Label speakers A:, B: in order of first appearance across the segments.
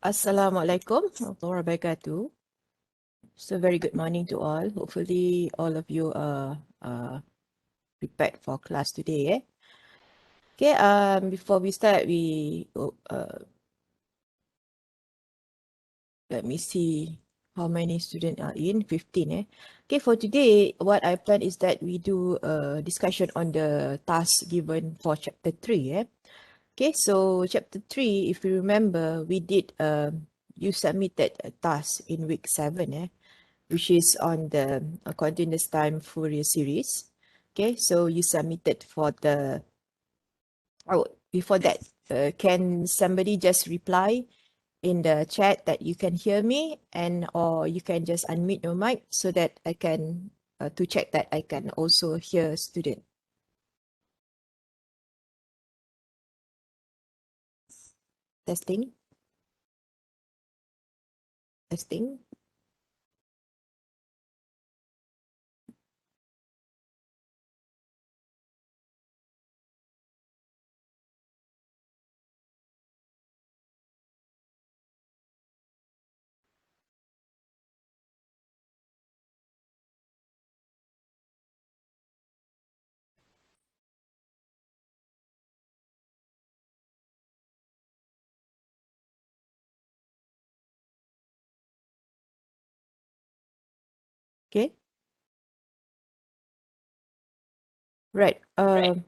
A: Assalamualaikum warahmatullahi wabarakatuh. So very good morning to all. Hopefully all of you are prepared for class today. Okay, before we start, let me see how many students are in. 15. Okay, for today, what I plan is that we do a discussion on the task given for chapter 3. Okay, so chapter 3, if you remember, we did you submitted a task in week 7. Which is on the continuous time Fourier series. Okay, so you submitted for the, before that, can somebody just reply in the chat that you can hear me, and or you can just unmute your mic so that I can, to check that I can also hear student. Testing. Testing. Okay. Right. Uh,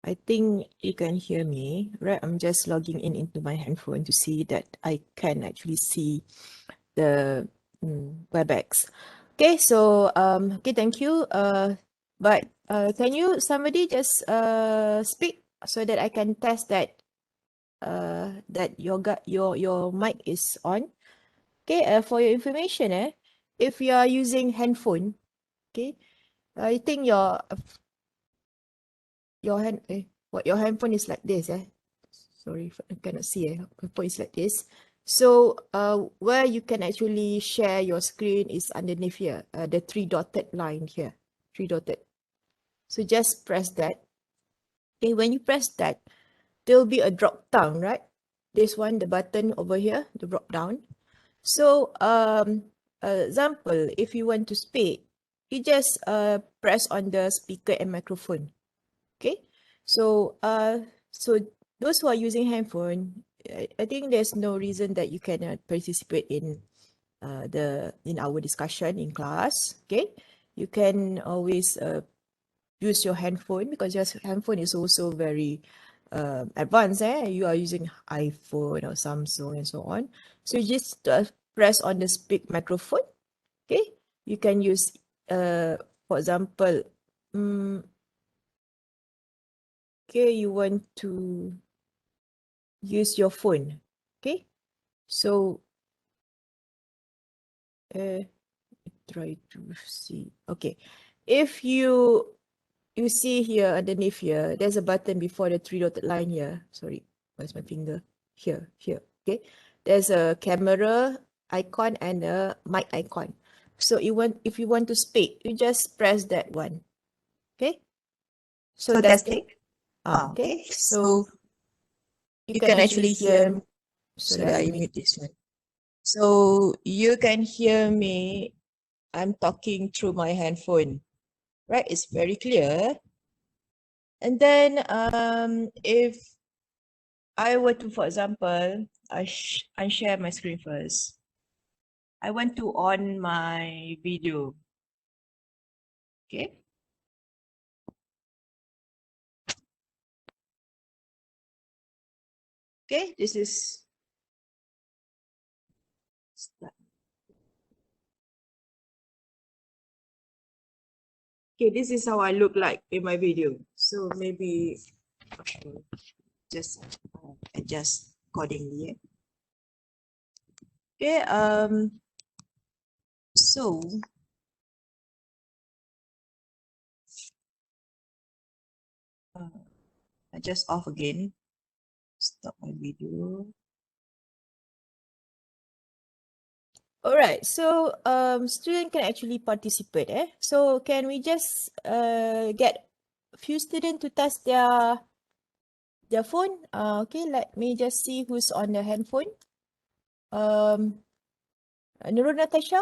A: I think you can hear me, right? I'm just logging in into my handphone to see that I can actually see the WebEx. Okay, so okay, thank you. But can you somebody just speak so that I can test that that your mic is on. Okay, for your information, if you are using handphone, okay, I think your your handphone is like this, Sorry, I cannot see, handphone is like this. So where you can actually share your screen is underneath here, the 3 dotted line here, 3 dotted. So just press that. Okay, when you press that, there will be a drop down, right? This one, the button over here, the drop down. So example, if you want to speak, you just press on the speaker and microphone. Okay, so so those who are using handphone, I think there's no reason that you cannot participate in in our discussion in class. Okay, you can always use your handphone because your handphone is also very advanced. You are using iPhone or Samsung and so on. So you just press on the speak microphone. Okay, you can use for example, okay, you want to use your phone. Okay, so try to see. Okay, if you see here underneath here, there's a button before the 3 dotted line here. Sorry, where's my finger? Here. Okay, there's a camera icon and a mic icon. So if you want to speak, you just press that one. Okay, so testing. Okay, so you can actually hear. So that I mute this one. So you can hear me. I'm talking through my handphone, right? It's very clear. And then if I were to, for example, I share my screen first. I want to on my video. Okay. Okay, this is start. Okay, this is how I look like in my video. So maybe just adjust accordingly. Okay, so I just off again. Stop my video. Alright, so student can actually participate. So can we just get a few students to test their phone? Okay, let me just see who's on the handphone. Nurul Natasha,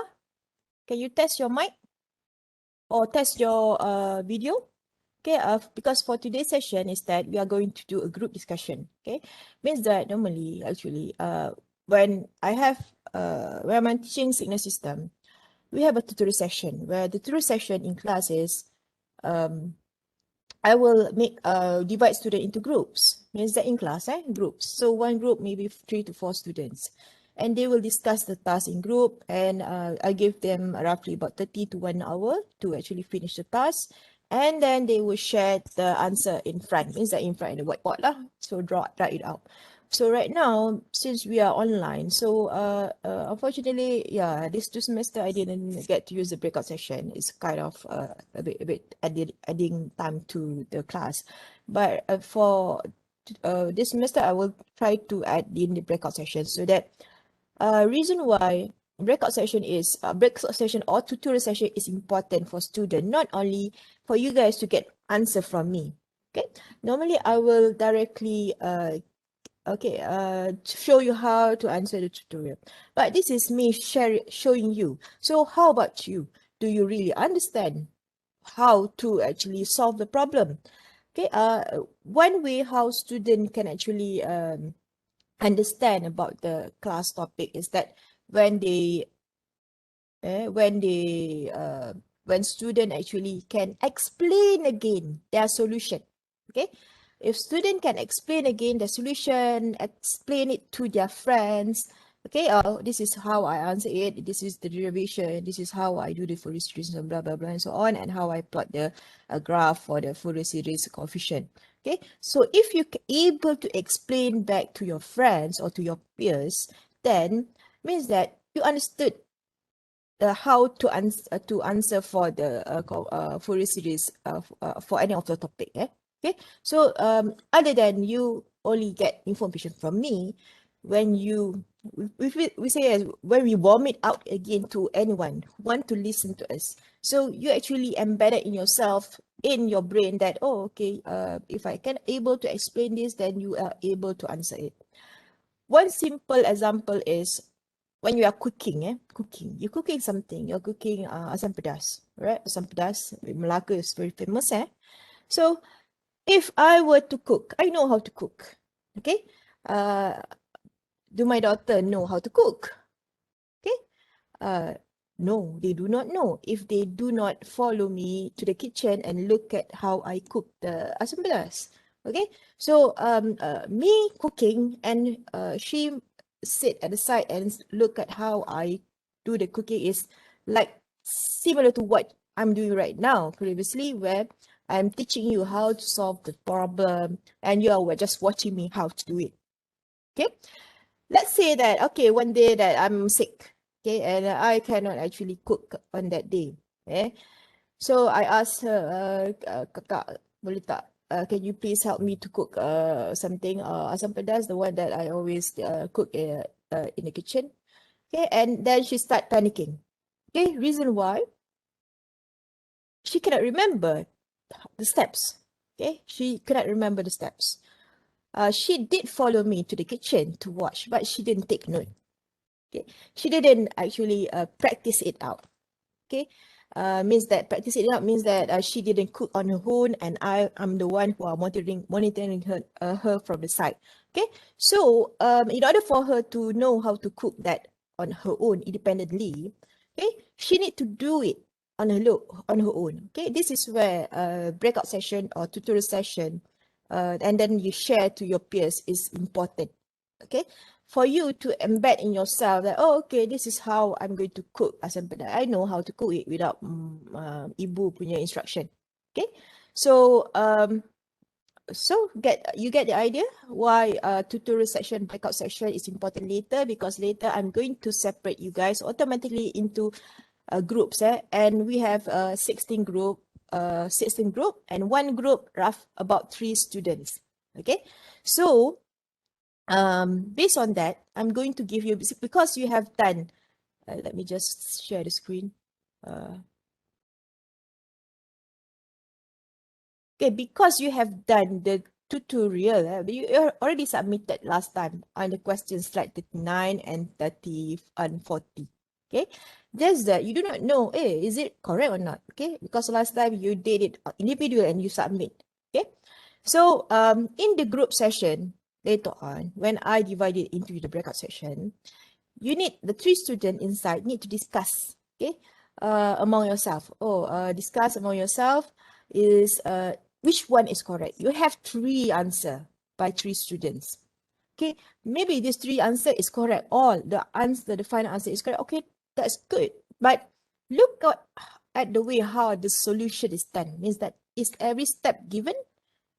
A: can you test your mic or test your video? Okay, because for today's session is that we are going to do a group discussion. Okay, means that normally actually when I'm teaching signal system, we have a tutorial session where the tutorial session in class is I will make divide student into groups. Means that in class, groups. So one group maybe 3 to 4 students, and they will discuss the task in group. And I give them roughly about 30 to 1 hour to actually finish the task. And then they will share the answer in front. Means that in front of the whiteboard lah. So write it out. So right now, since we are online, so unfortunately, yeah, this semester I didn't get to use the breakout session. It's kind of a bit adding time to the class. But for this semester, I will try to add in the breakout session so that reason why breakout session or tutorial session is important for student, not only for you guys to get answer from me. Okay, normally I will directly show you how to answer the tutorial, but this is me showing you. So how about you? Do you really understand how to actually solve the problem? Okay, one way how student can actually understand about the class topic is that when they when student actually can explain again their solution. Okay, if student can explain again the solution, explain it to their friends. Okay, this is how I answer it, this is the derivation, this is how I do the Fourier series and blah blah blah and so on, and how I plot the graph for the Fourier series coefficient. Okay, so if you able to explain back to your friends or to your peers, then means that you understood how to answer for the Fourier series for any of the topic. Okay, so other than you only get information from me, when you we say as when we warm it out again to anyone who want to listen to us, so you actually embed it in yourself, in your brain, that okay, if I can able to explain this, then you are able to answer it. One simple example is when you are cooking, you're cooking something, you're cooking asam pedas, right? Asam pedas in Malacca is very famous, So if I were to cook, I know how to cook, okay? Do my daughter know how to cook? Okay? No, they do not know if they do not follow me to the kitchen and look at how I cook the asam pedas. Okay, so me cooking and she sit at the side and look at how I do the cooking is like similar to what I'm doing right now previously, where I'm teaching you how to solve the problem and you are just watching me how to do it. Okay, let's say that, okay, one day that I'm sick, okay, and I cannot actually cook on that day. So I asked her, kakak, boleh tak, can you please help me to cook something, asam pedas, the one that I always cook in the kitchen. Okay, and then she start panicking. Okay, reason why? She cannot remember the steps. Okay, she cannot remember the steps. She did follow me to the kitchen to watch, but she didn't take note. Okay, she didn't actually practice it out. Okay, means that practice it out means that she didn't cook on her own, and I'm the one who are monitoring her from the side. Okay, so in order for her to know how to cook that on her own independently, okay, she need to do it on her own. Okay, this is where breakout session or tutorial session, and then you share to your peers is important. Okay, for you to embed in yourself that, oh, okay, this is how I'm going to cook asam pedas. I know how to cook it without ibu punya instruction. Okay, so you get the idea why tutorial section, breakout section is important later, because later I'm going to separate you guys automatically into groups, and we have 16 group and one group rough about 3 students. Okay, so based on that, I'm going to give you, because you have done Let me just share the screen. Okay, because you have done the tutorial, you already submitted last time on the questions slide 39 and 30 and 40. Okay, just that you do not know, is it correct or not? Okay, because last time you did it individual and you submit. Okay, so in the group session later on, when I divide it into the breakout session, you need the 3 students inside need to discuss, okay, among yourself. Discuss among yourself is which one is correct. You have 3 answer by 3 students. Okay, maybe this 3 answer is correct. All the answer, the final answer is correct. Okay, that's good. But look at the way how the solution is done. Means that is every step given.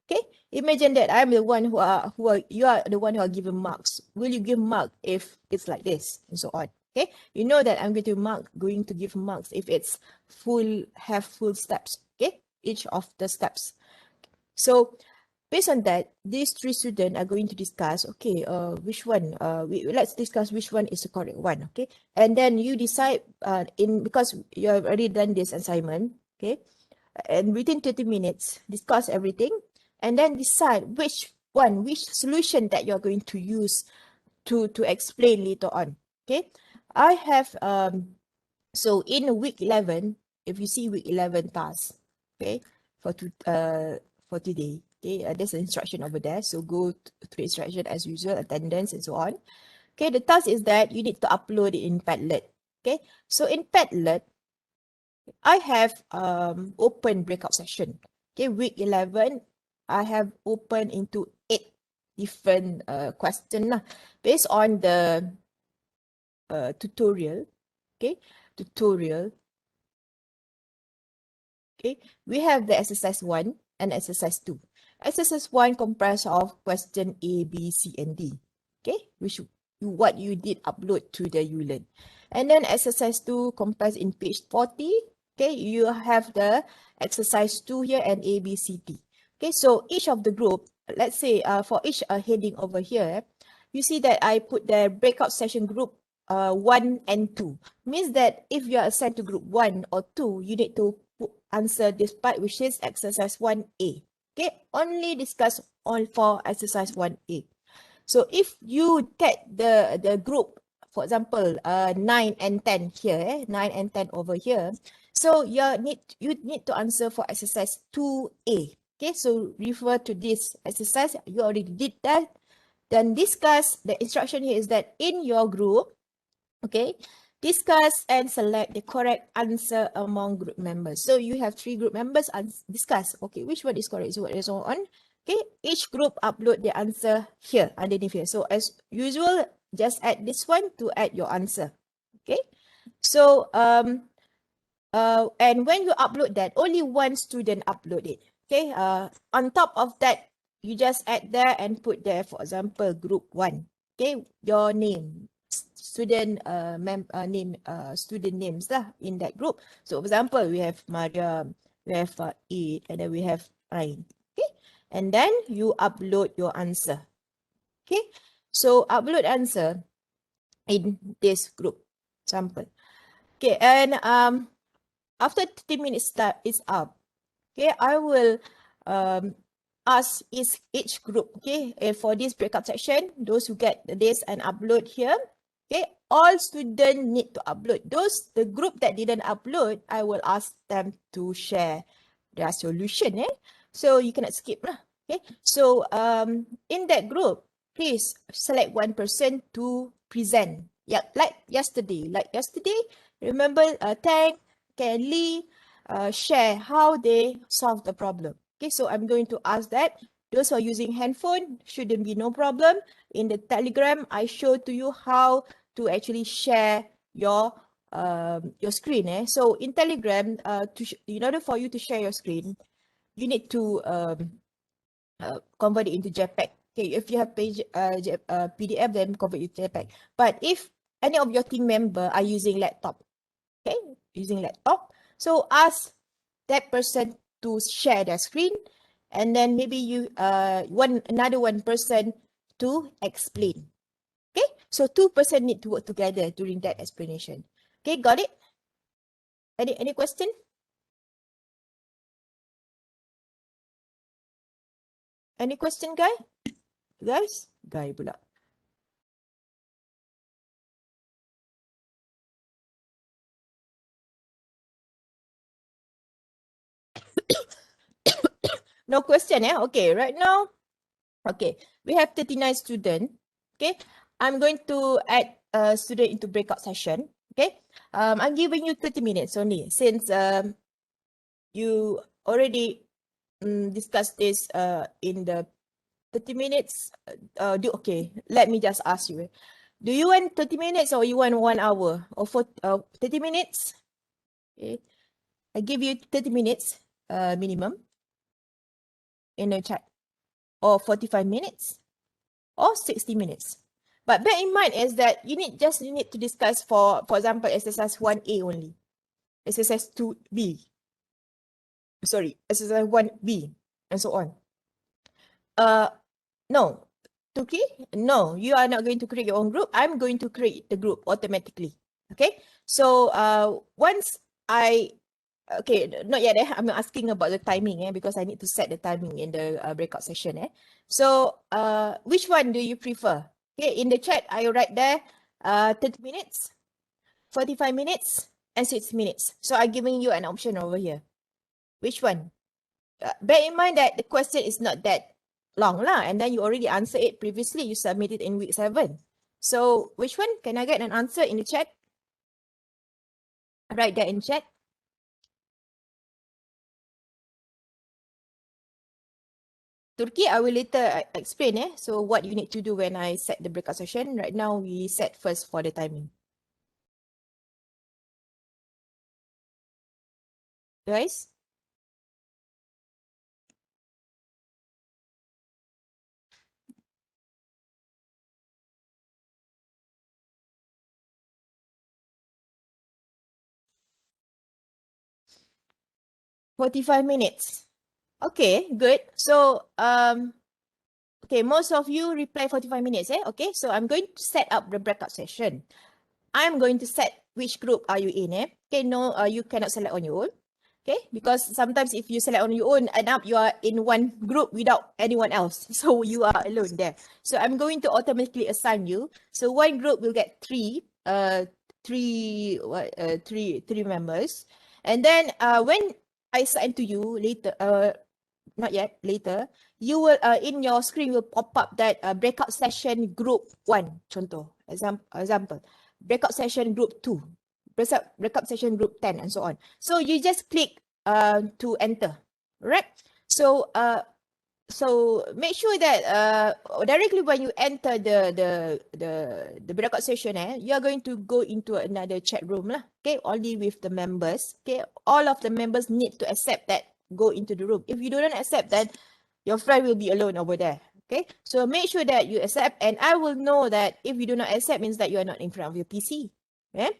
A: Okay, imagine that I'm the one you are the one who are given marks. Will you give mark if it's like this and so on? Okay, you know that I'm going to give marks if it's have full steps. Okay, each of the steps. So based on that, these 3 students are going to discuss. Okay, which one? Let's discuss which one is the correct one. Okay, and then you decide. Because you have already done this assignment. Okay, and within 30 minutes, discuss everything, and then decide which solution that you're going to use to explain later on. Okay, I have so in week 11, if you see week 11 task, okay, for today, okay, there's an instruction over there, so go to instruction as usual, attendance and so on. Okay, the task is that you need to upload it in Padlet. Okay, so in Padlet, I have open breakout session. Okay, week 11, I have open into 8 different questions based on the tutorial. Okay, tutorial. Okay, we have the exercise 1 and exercise 2. Exercise 1 comprises of question A, B, C, and D. Okay, what you did upload to the Euler. And then exercise 2 comprises in page 40. Okay, you have the exercise 2 here and A, B, C, D. Okay, so each of the group, let's say for each heading over here, you see that I put the breakout session group 1 and 2. Means that if you are assigned to group 1 or 2, you need to answer this part, which is exercise 1A. Okay, only discuss all for exercise 1A. So if you take the group, for example, 9 and 10 here, 9 and 10 over here. So you need to answer for exercise 2A. Okay, so refer to this exercise. You already did that. Then discuss, the instruction here is that in your group, okay, discuss and select the correct answer among group members. So you have 3 group members and discuss. Okay, which one is correct? So what is on? Okay, each group upload the answer here underneath here. So as usual, just add this one to add your answer. Okay, so and when you upload that, only one student upload it. Okay, on top of that, you just add there and put there, for example, group 1. Okay, your name, student student names lah in that group. So for example, we have Mariam, we have 8, and then we have 9. Okay, and then you upload your answer. Okay, so upload answer in this group sample. Okay, and after 30 minutes start is up, okay, I will ask each group, okay, for this breakout section, those who get this and upload here, okay, all students need to upload. The group that didn't upload, I will ask them to share their solution. So you cannot skip lah. Okay, so in that group, please select one person to present. Yeah, like yesterday. Remember, Tang, Lee, share how they solve the problem. Okay, so I'm going to ask that. Those who are using handphone, shouldn't be no problem. In the Telegram, I show to you how to actually share your screen. So in Telegram, in order for you to share your screen, you need to convert it into JPEG. Okay, if you have PDF, then convert it to JPEG. But if any of your team member are using laptop, okay, so ask that person to share their screen, and then maybe you another one person to explain. Okay, so 2 person need to work together during that explanation. Okay, got it? Any question? Any question, guys? Guy pula. No question, eh? Okay, right now, okay, we have 39 students. Okay, I'm going to add a student into breakout session. Okay, I'm giving you 30 minutes only since you already discussed this in the 30 minutes. Okay, let me just ask you. Do you want 30 minutes or you want 1 hour or 30 minutes? Okay, I give you 30 minutes minimum in the chat, or 45 minutes or 60 minutes. But bear in mind is that you need to discuss for example, exercise 1A only, exercise 2B, sorry, exercise 1B, and so on. No, Tuki, no, you are not going to create your own group. I'm going to create the group automatically. Okay, so once okay, not yet. I'm asking about the timing, because I need to set the timing in the breakout session. So which one do you prefer? Okay, in the chat, I write there 30 minutes, 45 minutes, and 6 minutes. So I'm giving you an option over here. Which one? Bear in mind that the question is not that long lah, and then you already answered it previously. You submitted in week 7. So which one? Can I get an answer in the chat? Write that in chat. Turkey, I will later explain. So what you need to do when I set the breakout session. Right now, we set first for the timing. Guys? "45 minutes." Okay, good. So, okay, most of you reply 45 minutes. Okay, so I'm going to set up the breakout session. I'm going to set which group are you in. Okay, no, you cannot select on your own. Okay, because sometimes if you select on your own, end up you are in one group without anyone else. So you are alone there. So I'm going to automatically assign you. So one group will get three members. And then when I assign to you later, not yet, later, you will in your screen will pop up that breakout session group 1, contoh, example, breakout session group 2, breakout session group 10, and so on. So you just click to enter, right? So make sure that directly when you enter the breakout session, you are going to go into another chat room lah. Okay, only with the members. Okay, all of the members need to accept that go into the room. If you don't accept that, your friend will be alone over there. Okay, so make sure that you accept, and I will know that if you do not accept means that you are not in front of your PC. Okay.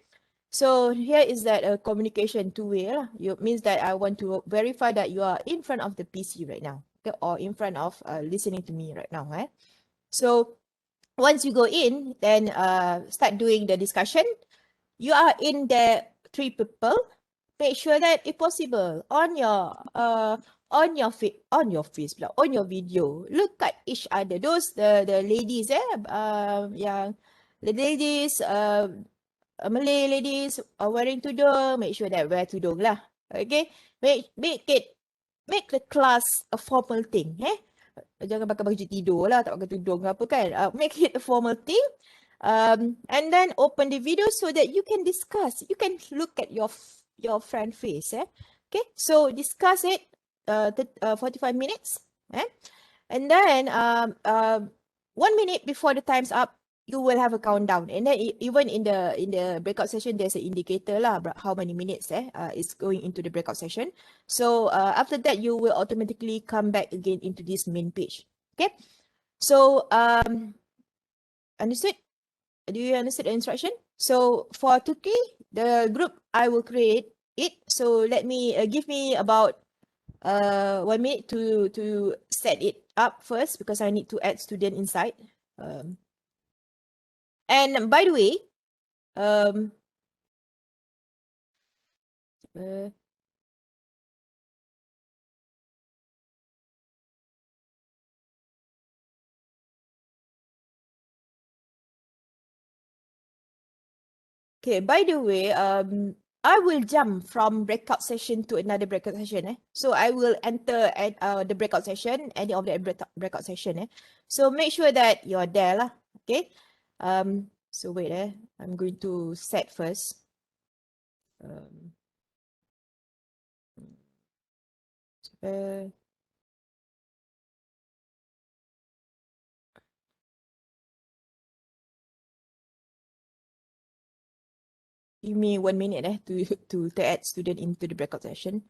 A: So here is that communication two-way. It means that I want to verify that you are in front of the PC right now, okay, or in front of listening to me right now. So once you go in, then start doing the discussion. You are in the 3 people. Make sure that if possible on your video, look at each other. Those the ladies, yang the ladies, Malay ladies are wearing tudung, make sure that wear tudung lah. Okay, make the class a formal thing. Jangan pakai baju tidur lah, tak pakai tudung ke apa kan. Make it a formal thing. And then open the video so that you can discuss. You can look at your friend face. Okay, so discuss it 45 minutes. And then 1 minute before the time's up, you will have a countdown. And then even in the breakout session, there's an indicator lah how many minutes is going into the breakout session. So after that, you will automatically come back again into this main page. Okay, so understood? Do you understand the instruction? So for Tuki, the group I will create it. So let me give me about 1 minute to set it up first, because I need to add student inside. And by the way, Okay, by the way, I will jump from breakout session to another breakout session. So I will enter at the breakout session, any of the breakout session. So make sure that you're there lah. Okay. So wait, I'm going to set first. Give me 1 minute to add student into the breakout session.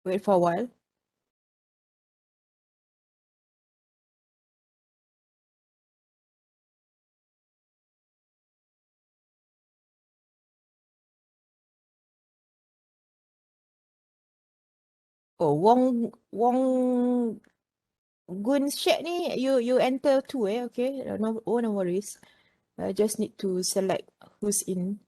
A: Wait for a while. Oh, Wong Gun Shet ni, you enter too, okay? No worries. I just need to select who's in.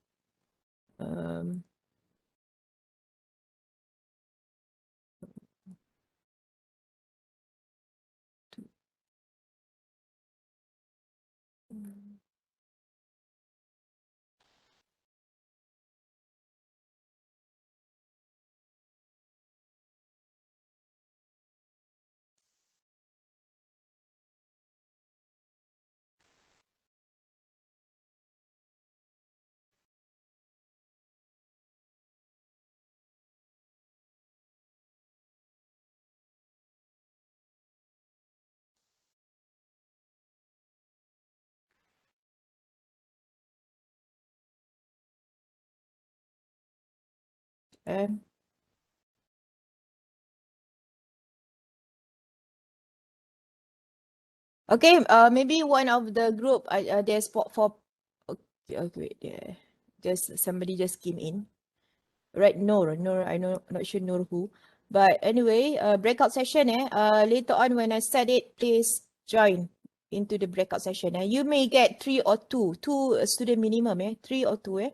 A: Okay, maybe one of the group, there's for okay, wait, yeah. Just somebody just came in. Right, Noor, I know, not sure Noor who. But anyway, breakout session, later on when I said it, please join into the breakout session. You may get 3 or 2, 2 student minimum, 3 or 2,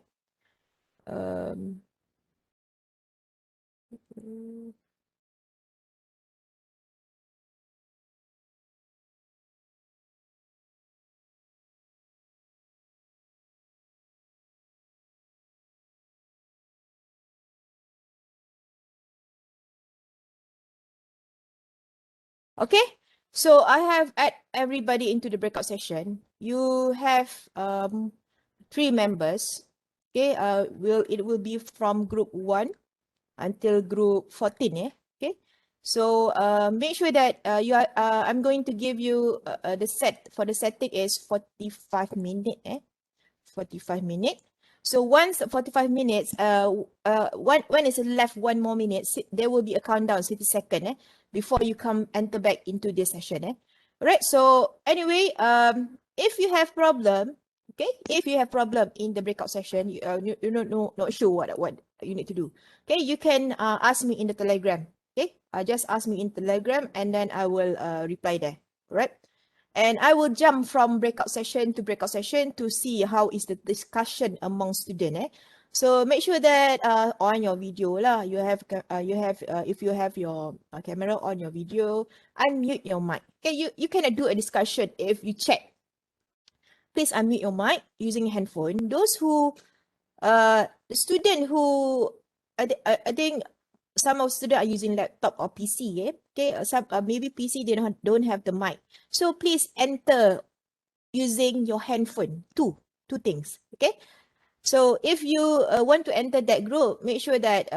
A: Okay, so I have add everybody into the breakout session. You have 3 members. Okay, it will be from group 1 until group 14, okay. So make sure that you are I'm going to give you the setting is 45 minutes, 45 minutes. So once 45 minutes, when it's left 1 more minute, there will be a countdown 60 seconds before you enter back into this session. Alright, so anyway, if you have problem, okay, if you have problem in the breakout session, you're not sure what you need to do, okay, you can ask me in the Telegram, okay, just ask me in Telegram and then I will reply there, alright. And I will jump from breakout session to breakout session to see how is the discussion among students. So make sure that on your video lah, if you have your camera on your video, unmute your mic. Okay, you cannot do a discussion if you check. Please unmute your mic using handphone. Those who the student who I think some of students are using laptop or PC, okay, some maybe PC they don't have the mic. So please enter using your handphone. Two things, okay. So if you want to enter that group, make sure that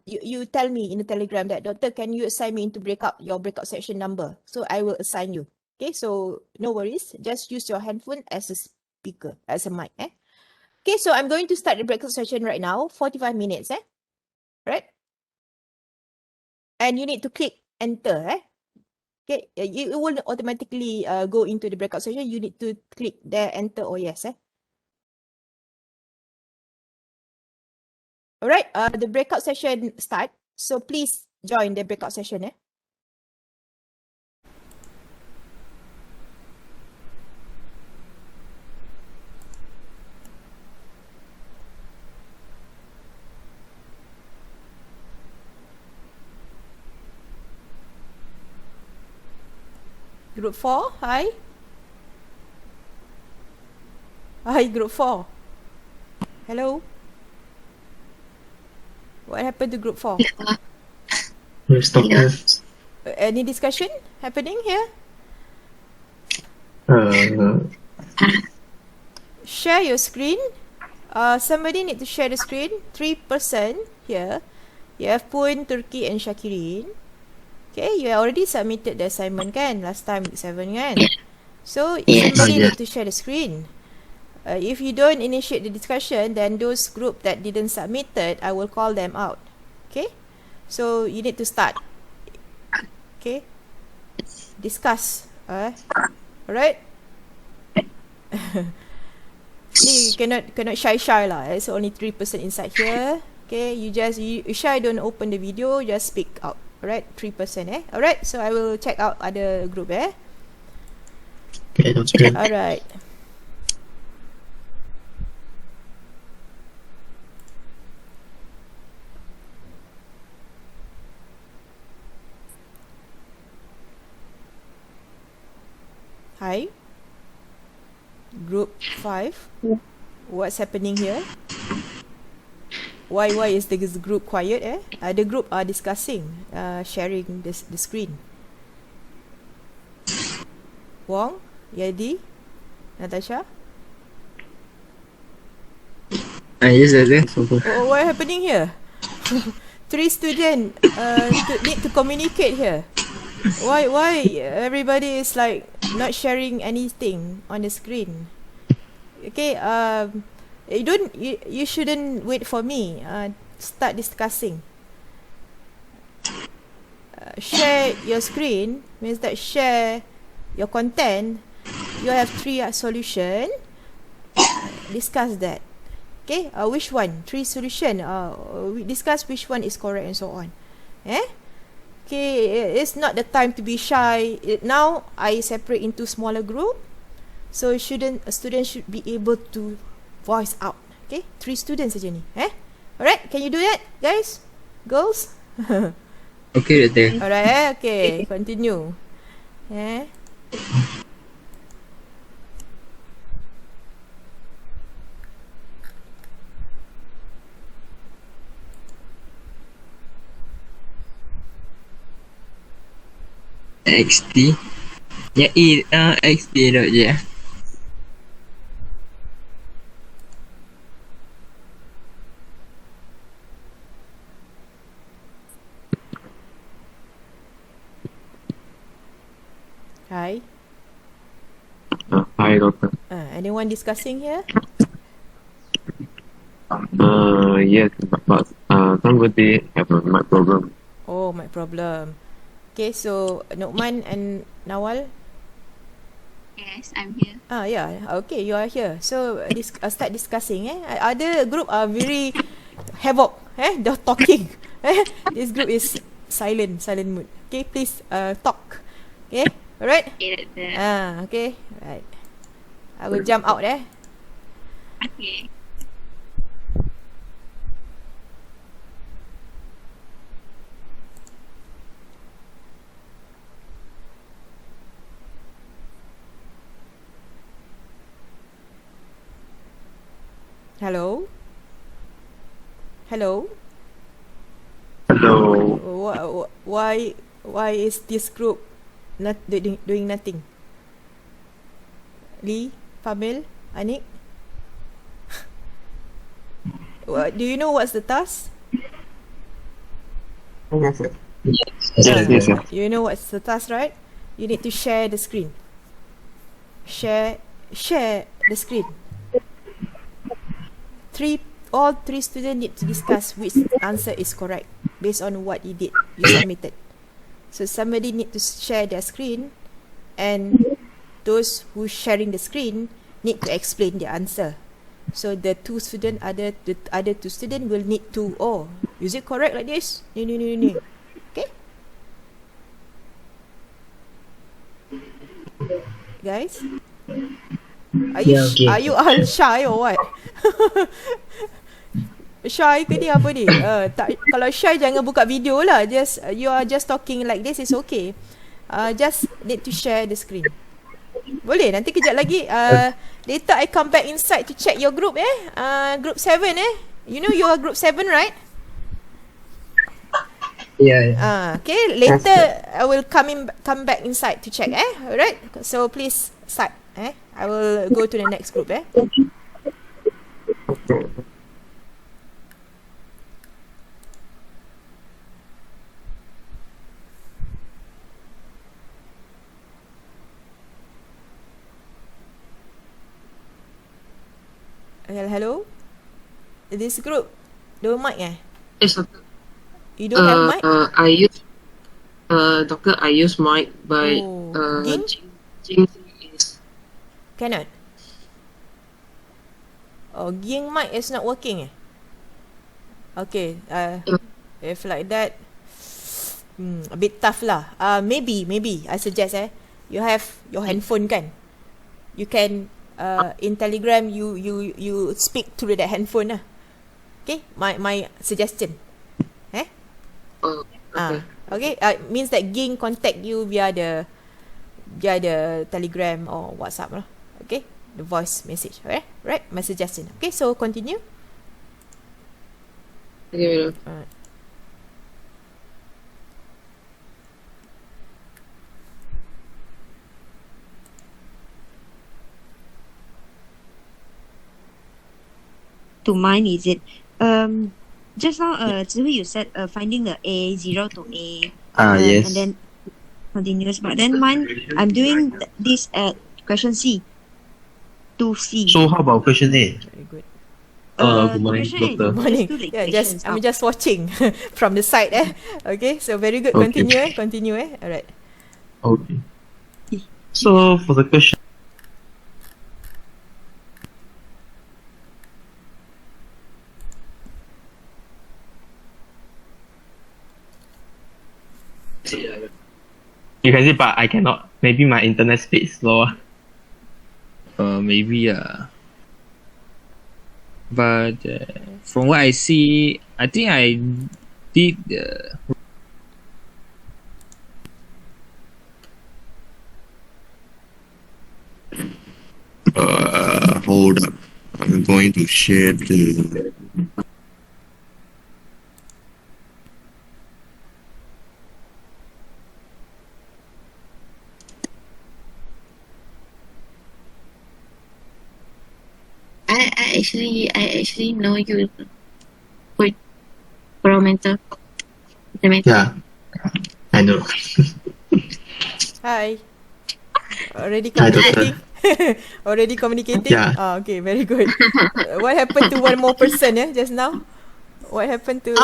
A: you tell me in the Telegram that, Doctor, can you assign me into your breakout section number? So I will assign you. Okay, so no worries. Just use your handphone as a speaker, as a mic. Okay, so I'm going to start the breakout session right now, 45 minutes. Right? And you need to click enter. Okay, it will automatically go into the breakout session. You need to click there, enter or yes. Alright, the breakout session start. So please join the breakout session. Group 4, hi. Hi, group 4. Hello. What happened to group 4?
B: Where's Doctor?
A: Any discussion happening here? Share your screen. Somebody need to share the screen. 3% here. You have Poon, Turki and Shakirin. Okay, you already submitted the assignment kan? Last time 7 kan? So somebody need to share the screen. If you don't initiate the discussion, then those group that didn't submit it, I will call them out. Okay? So you need to start. Okay? Discuss. Alright? You cannot shy lah. It's only 3% inside here. Okay? You shy, don't open the video, just speak out. Alright? 3%. Alright? So I will check out other group.
B: Okay, that's good.
A: Alright. Hi. Group 5. What's happening here? Why is the group quiet? The group are discussing, sharing the screen. Wong, Yadi, Natasha.
B: Yes, that's
A: What happening here? 3 students need to communicate here. Why everybody is like not sharing anything on the screen? Okay, you shouldn't wait for me. Start discussing. Share your screen means that share your content. You have 3 solution. Discuss that. Okay, which one? 3 solution. We discuss which one is correct and so on. Okay, it's not the time to be shy. Now I separate into smaller group, so a student should be able to voice out. Okay, 3 students saja ni. Alright, can you do that, guys, girls?
B: okay there.
A: Alright, okay, continue.
B: XT. Yeah, XT dot je.
A: Hi.
B: Hi, Doctor.
A: Anyone discussing here?
B: Yes, but somebody have a mic problem.
A: Oh, mic problem. Okay, so Nokman and Nawal.
C: Yes, I'm here.
A: Yeah. Okay, you are here. So start discussing. Other group are very havoc. They're talking. This group is silent mood. Okay, please talk. Okay, alright.
C: Okay,
A: Okay, right. I will jump out.
C: Okay.
A: Hello. Hello.
B: Hello.
A: Why is this group not doing nothing? Lee, Famil, Anik. Do you know what's the task?
B: Yes,
A: Ah,
B: yes, sir.
A: you know what's the task, right? You need to share the screen. Share the screen. All three students need to discuss which answer is correct based on what you submitted. So somebody need to share their screen, and those who sharing the screen need to explain their answer. So the other two students will need to, is it correct like this? No. Okay? Guys? Are you all shy or what? Shy ke ni apa ni? Kalau shy jangan buka video lah. You are just talking like this is okay. Just need to share the screen. Boleh, nanti kejap lagi later I come back inside to check your group group 7 You know you are group 7, right?
D: Yeah.
A: Okay, later I will come back inside to check alright? So please start I will go to the next group Hello? This group, no mic
E: Yes, doctor.
A: You don't have mic?
E: I use doctor. I use mic, but
A: Ging?
E: Jing is
A: Cannot? Ging mic is not working Okay, if like that, a bit tough lah. Maybe I suggest you have your handphone kan? You can in Telegram you speak through that handphone lah. Okay, my suggestion.
E: okay.
A: Okay, means that Ging contact you via the Telegram or WhatsApp lah. Okay, the voice message. Right, my suggestion. Okay, so continue.
E: Okay,
F: to mine, is it? Just now, Zihui, you said finding the A, 0 to A.
D: Yes.
F: And then continuous. But then mine, I'm doing this at question C. To C.
D: So how about question A?
A: Very good.
D: Good morning,
F: question A,
D: doctor.
A: Morning.
F: just do the
A: Yeah,
F: equations
A: I'm
F: out.
A: just watching from the side Okay, so very good.
D: Okay.
A: Continue Alright.
D: Okay. So for the question,
G: You can see, but I cannot. Maybe my internet speed is slow.
H: Maybe but from what I see, I think I did
I: hold up. I'm going to share the
C: I actually know you with barometer.
D: yeah, I know.
A: Hi. Already
D: Hi,
A: communicating? Already communicating?
D: Yeah.
A: Okay, very good. What happened to one more person just now? What happened to...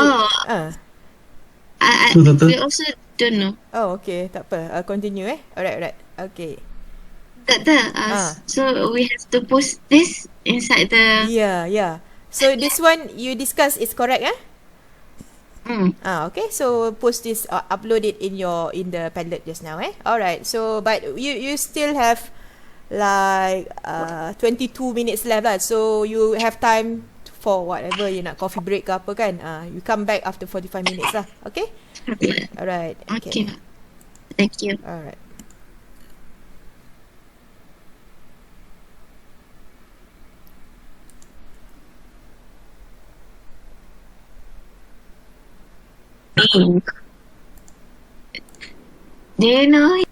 C: We also don't know.
A: Okay, tak apa. Continue Alright. Okay.
C: So we have to post this inside the...
A: Yeah. So this one you discuss is correct okay, so post this, upload it in the Padlet just now Alright, so but you still have like 22 minutes left lah. So you have time for whatever you nak, coffee break ke apa kan. You come back after 45 minutes lah. Okay? Alright.
C: Okay. Thank you.
A: Alright.
C: Do you know?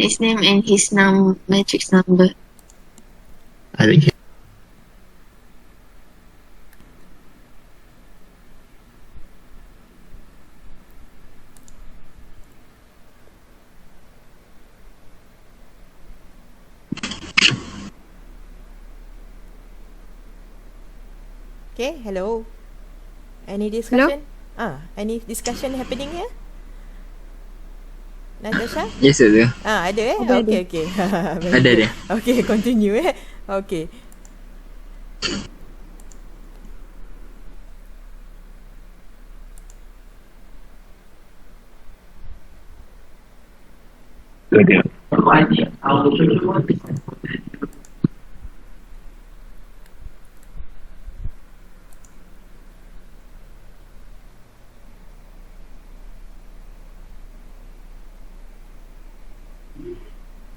C: His name and his matrix number.
D: I think
A: Okay, hello. Any discussion? Any discussion happening here? Natasha?
H: Yes, ada.
A: Ada eh?
F: Ada, ada.
A: Okay, okay. Very
H: Ada,
A: good.
H: ada.
A: Okay, continue eh. Okay.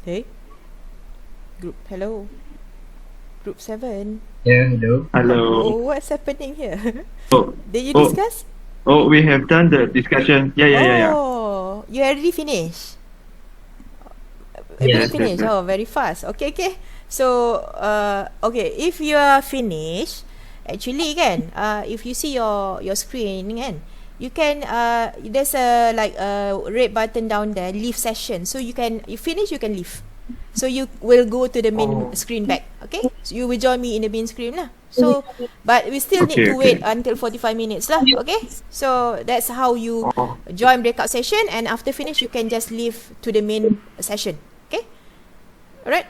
A: Hey. Group, hello. Group 7.
H: Yeah, hello.
B: Hello.
A: Oh, what's happening here?
B: Oh,
A: Did you
B: Oh.
A: discuss?
B: we have done the discussion. Yeah.
A: Oh, you already finished?
H: Yes,
A: Finish.
B: yes.
A: Oh, very fast. Okay, okay. So, okay, if you are finished, actually kan, if you see your screen kan, you can there's a like a red button down there, leave session. So you finish, you can leave. So you will go to the main screen back. Okay, so you will join me in the main screen lah. So, but we still need to wait until 45 minutes lah. Okay, so that's how you join breakout session, and after finish you can just leave to the main session. Okay, alright.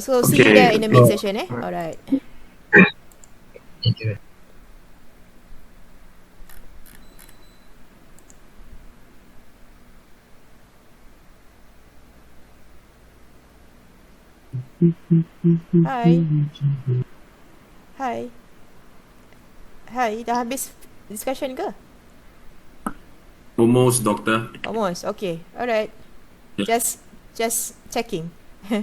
A: So see you
B: Okay.
A: there in the main session. Alright.
H: Thank you.
A: Hi. Hi. Hi, dah habis discussion ke?
I: Almost, doctor.
A: Almost. Okay. Alright. Just checking. Hi.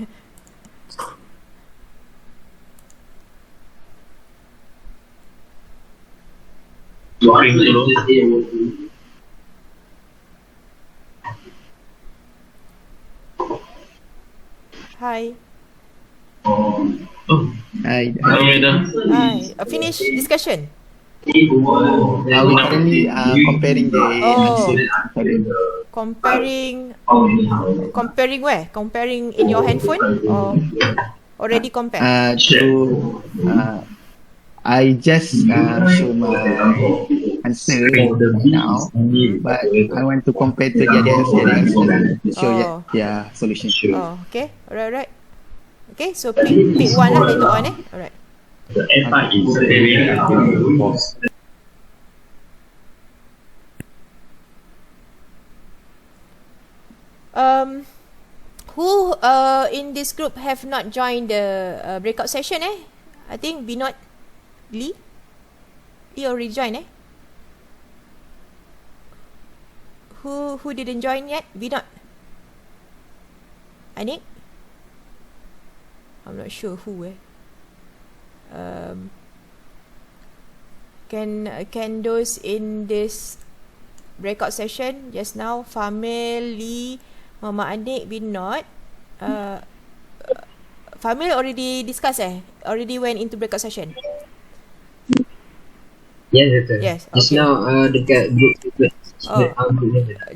J: Hi.
A: Hi. Finish discussion.
J: We currently comparing the answers.
A: Comparing where? Comparing in your handphone or already compare?
J: I just show my answer right now, but I want to compare to the other answer. Show their solution.
A: Oh, okay. Alright. Okay, so pick one lah later on. Alright. Who in this group have not joined the breakout session? I think Binod Lee already joined. Who didn't join yet? Binod. Anik? I'm not sure who. Can those in this breakout session just now, Famil, Lee, Mama Anik, Binod, Famil already discussed already went into breakout session.
H: Yes, betul.
A: Yes,
H: Just
A: okay.
H: now dekat group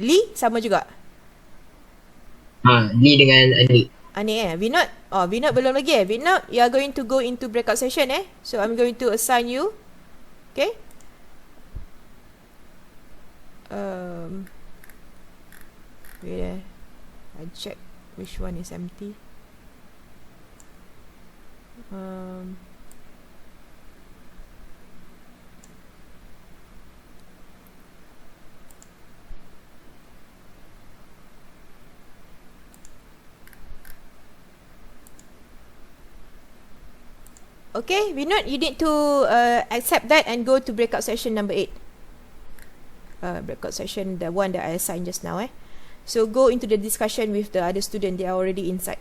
A: Lee sama juga.
H: Lee dengan Anik.
A: Anik Binod? Binod belum lagi Binod, you are going to go into breakout session so I'm going to assign you. Okay. Wait I check which one is empty. Okay, Binod, you need to accept that and go to breakout session number 8. Breakout session, the one that I assigned just now. So go into the discussion with the other student. They are already inside.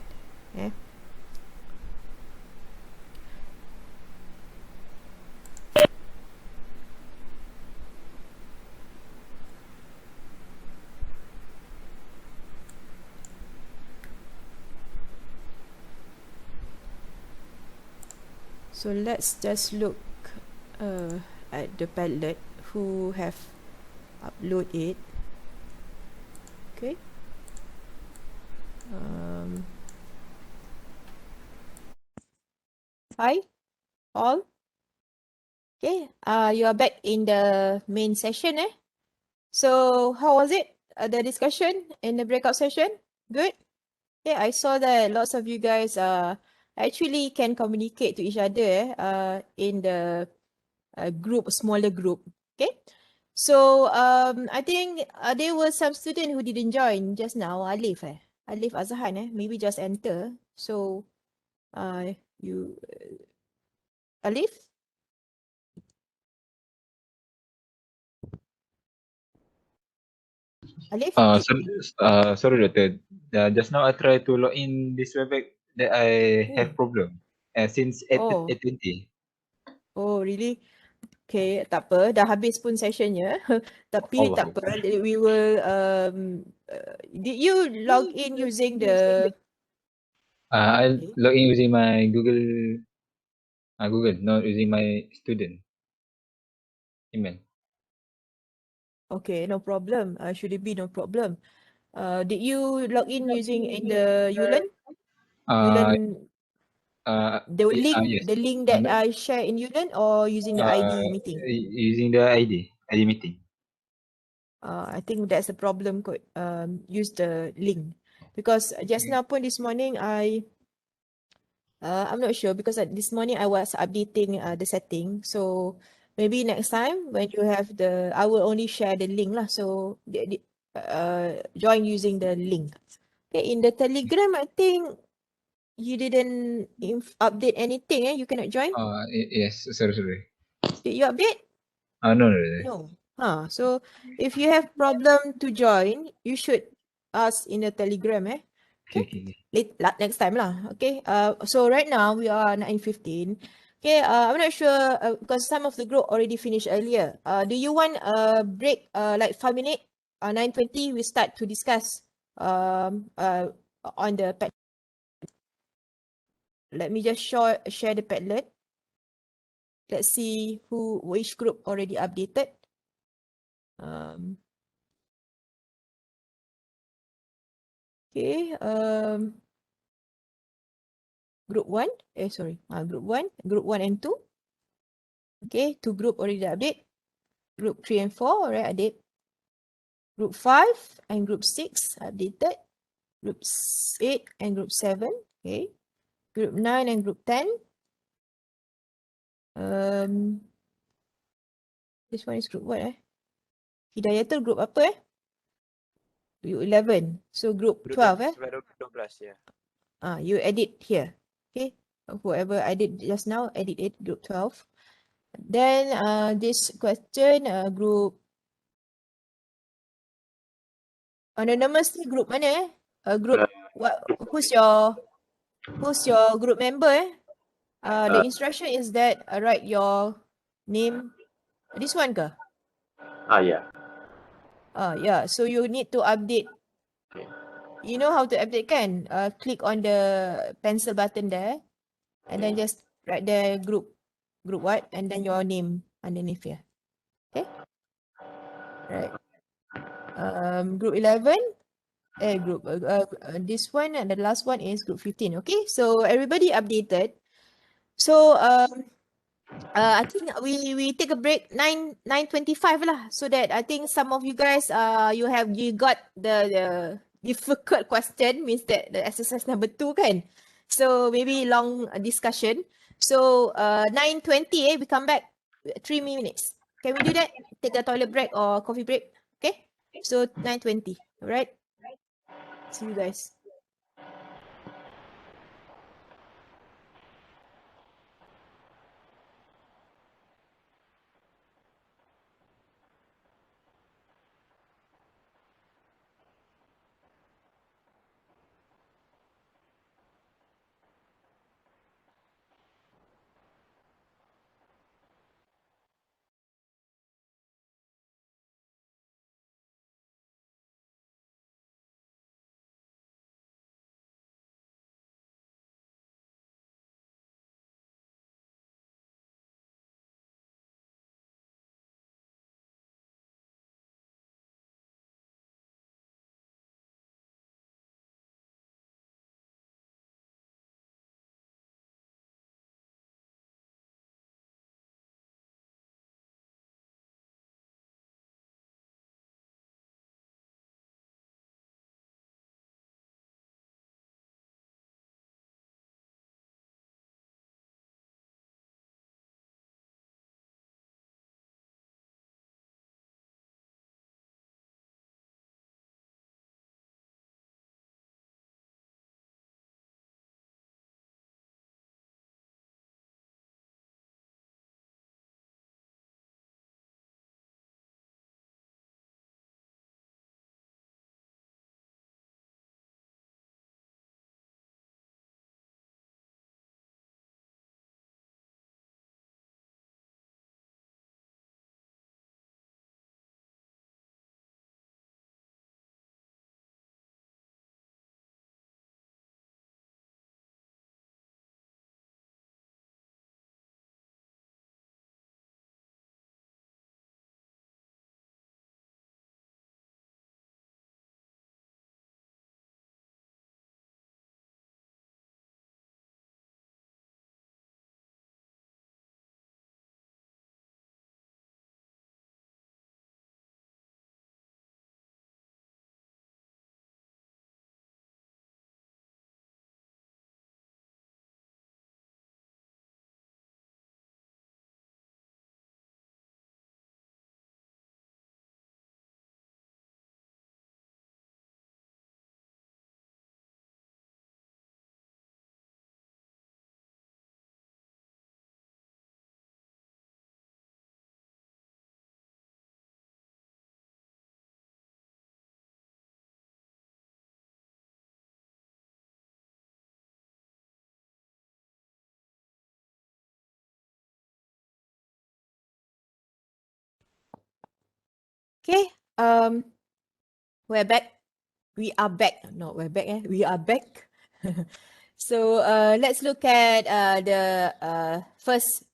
A: So let's just look at the Padlet who have upload it. Okay. Hi all. Okay. You are back in the main session, eh? So how was it? The discussion in the breakout session? Good. Yeah, I saw that lots of you guys actually can communicate to each other in the group, smaller group. Okay. So I think there were some students who didn't join just now. Alif Azhan maybe just enter. So you Alif? Alif?
K: Sorry, Doctor. Just now I tried to log in this webpack that I
A: Oh.
K: have problem. Since
A: Oh.
K: 8:20.
A: Oh, really? Okay, tak apa. Dah habis pun sessionnya. Tapi
K: Allah.
A: tak apa. We will did you log in using the
K: I log in using my Google. Google, not using my student email.
A: Okay, no problem. Should it be no problem? Did you log in using in the Euler? The link,
K: Yes.
A: the link that I share in Euler or using the ID meeting?
K: Using the ID meeting.
A: I think that's the problem. Use the link because just now pun this morning I'm not sure because this morning I was updating the setting. So maybe next time when you have I will only share the link lah. So join using the link. Okay, in the Telegram, I think you didn't update anything. You cannot join.
K: Yes. Sorry.
A: Did you update?
K: No.
A: No. So if you have problem to join, you should ask in the Telegram. Okay. Next time lah. Okay. So right now we are 9:15. Okay. I'm not sure because some of the group already finished earlier. Do you want a break? Like 5 minutes. 9:20 we start to discuss. On the pad. Let me just share the Padlet. Let's see which group already updated. Okay. Group 1. Group 1 and 2. Okay. 2 group already update. Group 3 and 4 already update. Group 5 and group 6 updated. Group 8 and group 7. Okay. Group 9 and group 10. This one is group what Hidayatul group apa Group 11. So group 12 you edit here. Okay. Whoever I did just now, edit it, group 12. Then this question, group anonymously group mana group who's your group member the instruction is that write your name this one ke?
L: Yeah.
A: Yeah, so you need to update. You know how to update kan? Click on the pencil button there and then just write the group what and then your name underneath here. Okay? Right. Group 11 this one and the last one is group 15. Okay, so everybody updated. So I think we take a break 9:25 lah, so that I think some of you guys you got the difficult question, means that the exercise number 2 kan. So maybe long discussion. So 9:20 we come back 3 minutes. Can we do that? Take a toilet break or coffee break? Okay. So 9:20. All right. See you guys. Okay, we're back. We are back. No, we're back. We are back. So let's look at the first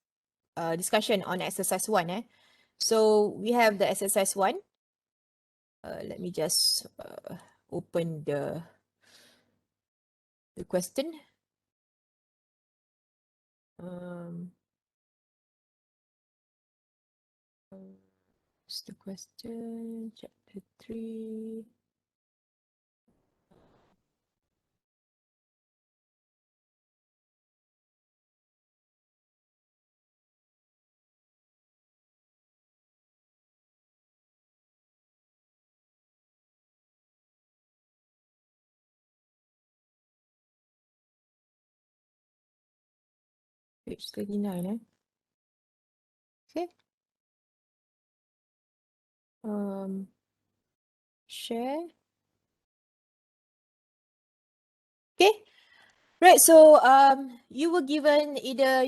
A: discussion on exercise 1. So we have the exercise 1. Let me just open the question. What's the question? Chapter 3. Page 39. Okay. Share. Okay. Right, so you were given either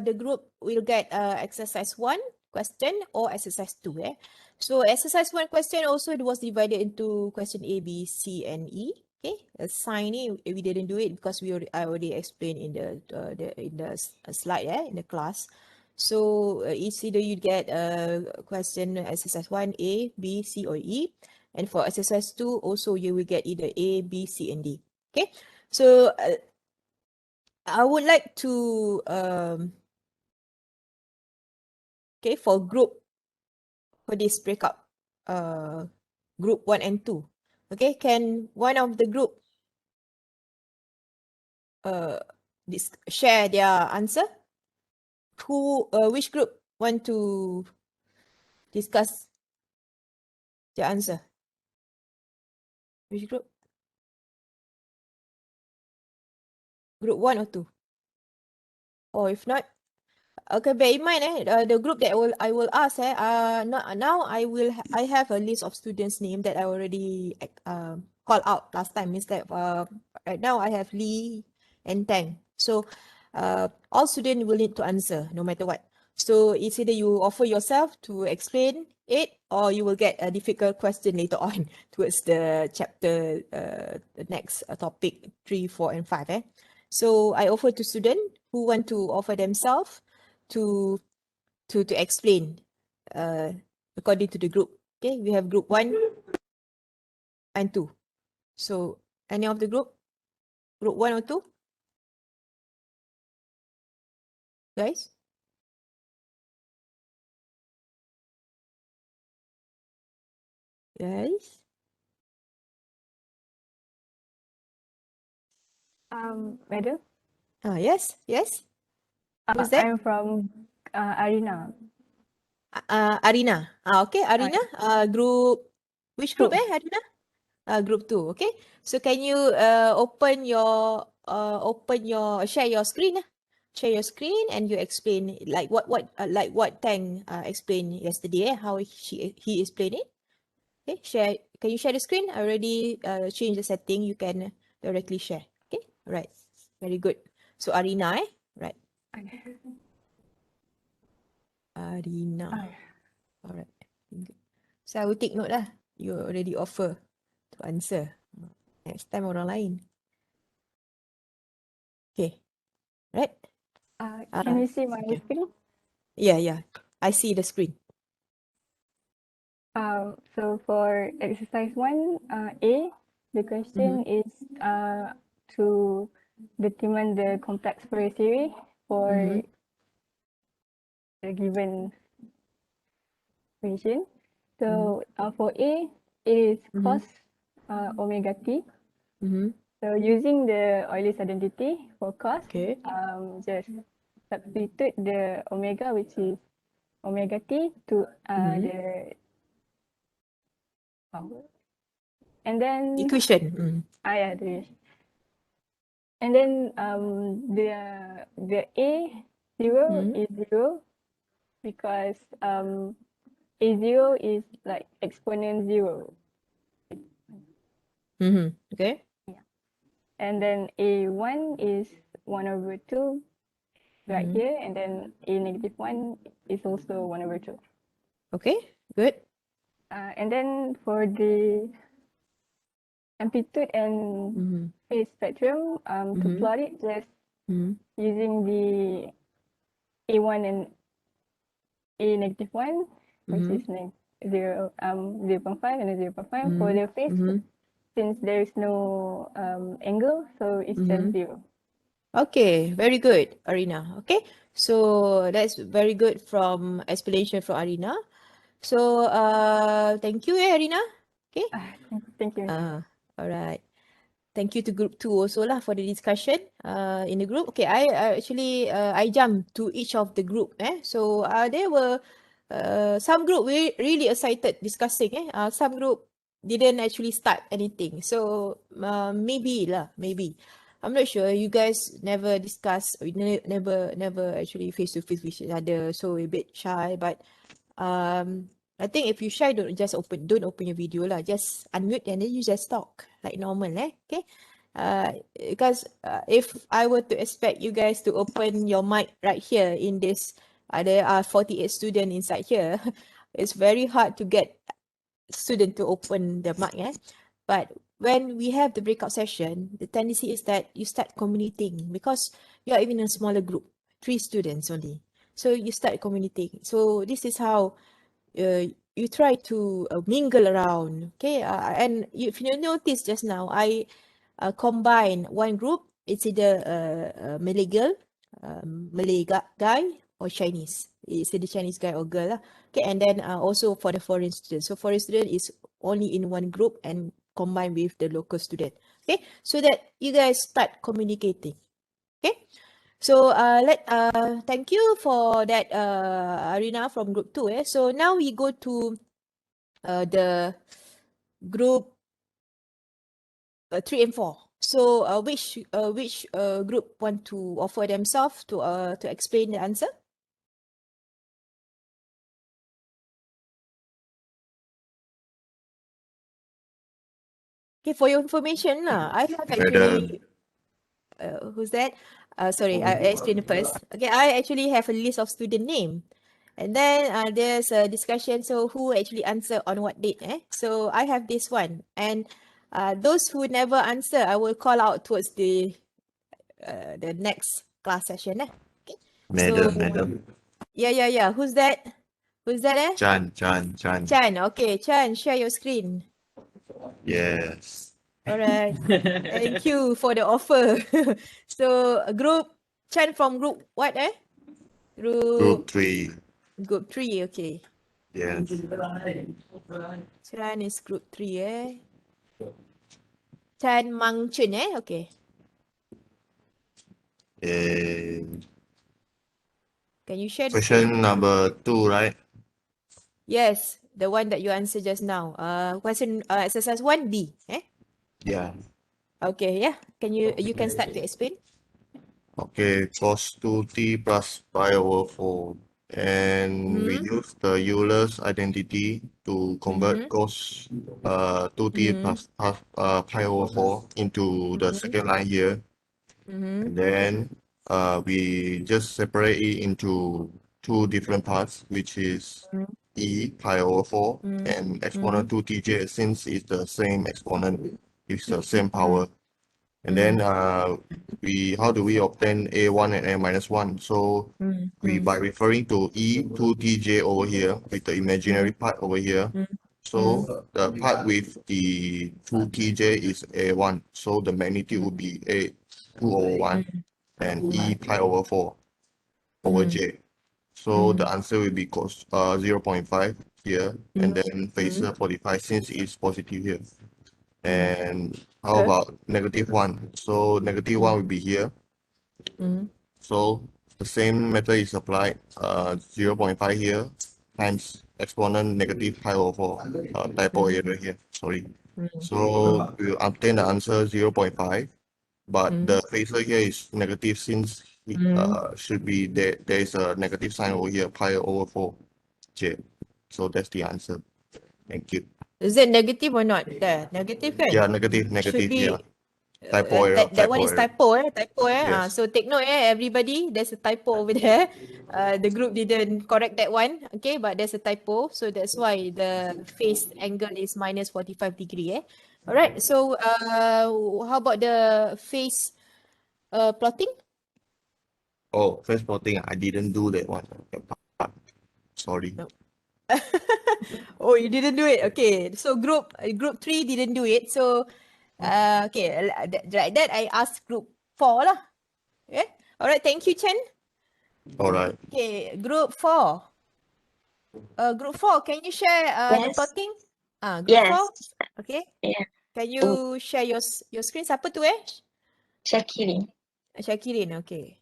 A: the group will get exercise 1 question or exercise 2. So exercise 1 question also was divided into question A, B, C, and E. Okay, sign we didn't do it because I already explained in the slide in the class. So it's either you get question exercise 1 A, B, C, or E, and for exercise 2 also you will get either A, B, C, and D. Okay, so I would like to okay, for this breakup group 1 and 2. Okay, can one of the group share their answer? Which group want to discuss the answer? Which group? Group 1 or 2? Or if not, okay, bear in mind the group that I will ask now I have a list of students' name that I already called out last time. Means that right now I have Lee and Tang. So all students will need to answer no matter what. So it's either you offer yourself to explain it or you will get a difficult question later on towards the chapter the next topic 3, 4, and 5. So I offer to students who want to offer themselves to explain according to the group. Okay, we have group 1 and 2. So any of the group 1 or 2? Guys? Guys?
L: Madam?
A: Yes. Who's that?
L: I'm from Arena.
A: Arina. Okay, Arina. Group, which group
L: 2.
A: Arina? Group 2. Okay. So can you share your screen? Share your screen and you explain like what Tang explained yesterday. How he explained it. Okay. Share. Can you share the screen? I already changed the setting. You can directly share. Okay. Right. Very good. So Arina. Right. Arina. Alright. So I will take note lah. You already offer to answer. Next time orang lain. Okay. Right?
L: Can you see my screen?
A: Yeah. I see the screen.
L: So for exercise 1, A, the question is to determine the complex Fourier series for the given equation. So for A, it is cos omega t. So using the Euler's identity for cos, just substitute the omega, which is omega t, to the and then
A: equation.
L: The and then the A 0 is 0 because A0 is like exponent 0.
A: Okay.
L: Yeah. And then A1 is 1/2 right here, and then A-1 is also 1/2.
A: Okay, good.
L: And then for the amplitude and phase spectrum, to plot it, just using the A1 and A -1, which is like 0.5 and a 0.5 for the phase. Since there is no angle, so it's just 0.
A: Okay, very good, Arina. Okay, so that's very good from explanation from Arina. So thank you, Arina. Okay.
L: Thank you.
A: All right. Thank you to group 2 also lah for the discussion in the group. Okay, I actually I jumped to each of the group. So there were some group really excited discussing. Some group didn't actually start anything. So maybe maybe. I'm not sure. You guys never discuss, never actually face to face with each other. So a bit shy, but I think if you shy, don't open your video lah. Just unmute and then you just talk like normal, okay? Because if I were to expect you guys to open your mic right here in this, there are 48 students inside here. It's very hard to get student to open the mic, But when we have the breakout session, the tendency is that you start communicating because you are even in a smaller group, 3 students only. So you start communicating. So this is how you try to mingle around, okay? And if you notice just now, I combine one group. It's either a Malay girl, Malay guy, or Chinese. It's either Chinese guy or girl, okay? And then also for the foreign student. So foreign student is only in one group and combined with the local student, okay? So that you guys start communicating, okay? So thank you for that, Arina from group 2. So now we go to the group 3 and 4. So which group want to offer themselves to explain the answer? Okay, for your information, I have actually who's that? Sorry, I explain it first. Okay, I actually have a list of student name. And then there's a discussion, so who actually answer on what date, So I have this one. And those who never answer, I will call out towards the next class session, Okay.
I: Madam.
A: Yeah. Who's that? Who's that,
I: Chan.
A: Chan. Okay, Chan, share your screen.
I: Yes.
A: All right. Thank you for the offer. So group, Chan from group what,
I: Group 3.
A: Group 3, okay.
I: Yes.
A: Chan is group 3, Chan Mang Chun, okay. Can you share the screen?
I: Question number 2, right?
A: Yes, the one that you answered just now. Question exercise 1B,
I: Yeah.
A: Okay, yeah. You can start to explain?
I: Okay, cos 2t plus pi over 4. And we use the Euler's identity to convert cos 2t plus half pi over 4 into the second line here. And then we just separate it into 2 different parts, which is e pi over 4 and exponent 2tj, since it's the same exponent, it's the same power. And then how do we obtain a1 and a-1? So by referring to e2tj over here with the imaginary part over here. So the part with the 2tj is a1. So the magnitude would be a2 over 1 and e pi over 4 over j. So the answer will be cos 0.5 here, and then phasor 45 since it's positive here. And how about -1? So -1 will be here. So the same method is applied. 0.5 here times exponent negative pi over 4. Typo error here. Sorry. So we will obtain the answer 0.5. But the phasor here is negative since it should be there is a negative sign over here, pi over 4 j. So that's the answer. Thank you.
A: Is it negative or not? There, negative, kan?
I: Yeah, negative,
A: Should be,
I: yeah. Typo error.
A: That one is typo.
I: Yes.
A: So take note, everybody. There's a typo over there. The group didn't correct that one. Okay, but there's a typo. So that's why the phase angle is minus 45 degree. Alright. So how about the phase plotting?
I: Oh, phase plotting. I didn't do that one. Sorry.
A: No. Oh, you didn't do it. Okay. So group 3 didn't do it. So okay, like that I asked group 4 lah. Okay. Alright. Thank you, Chen.
I: All right.
A: Okay, group 4. Group 4, can you share the
M: Yes.
A: plotting? Group 4.
M: Yes.
A: Okay.
M: Yeah.
A: Can you share your screen? Siapa tu
M: Shakirin.
A: Syakirin, okay.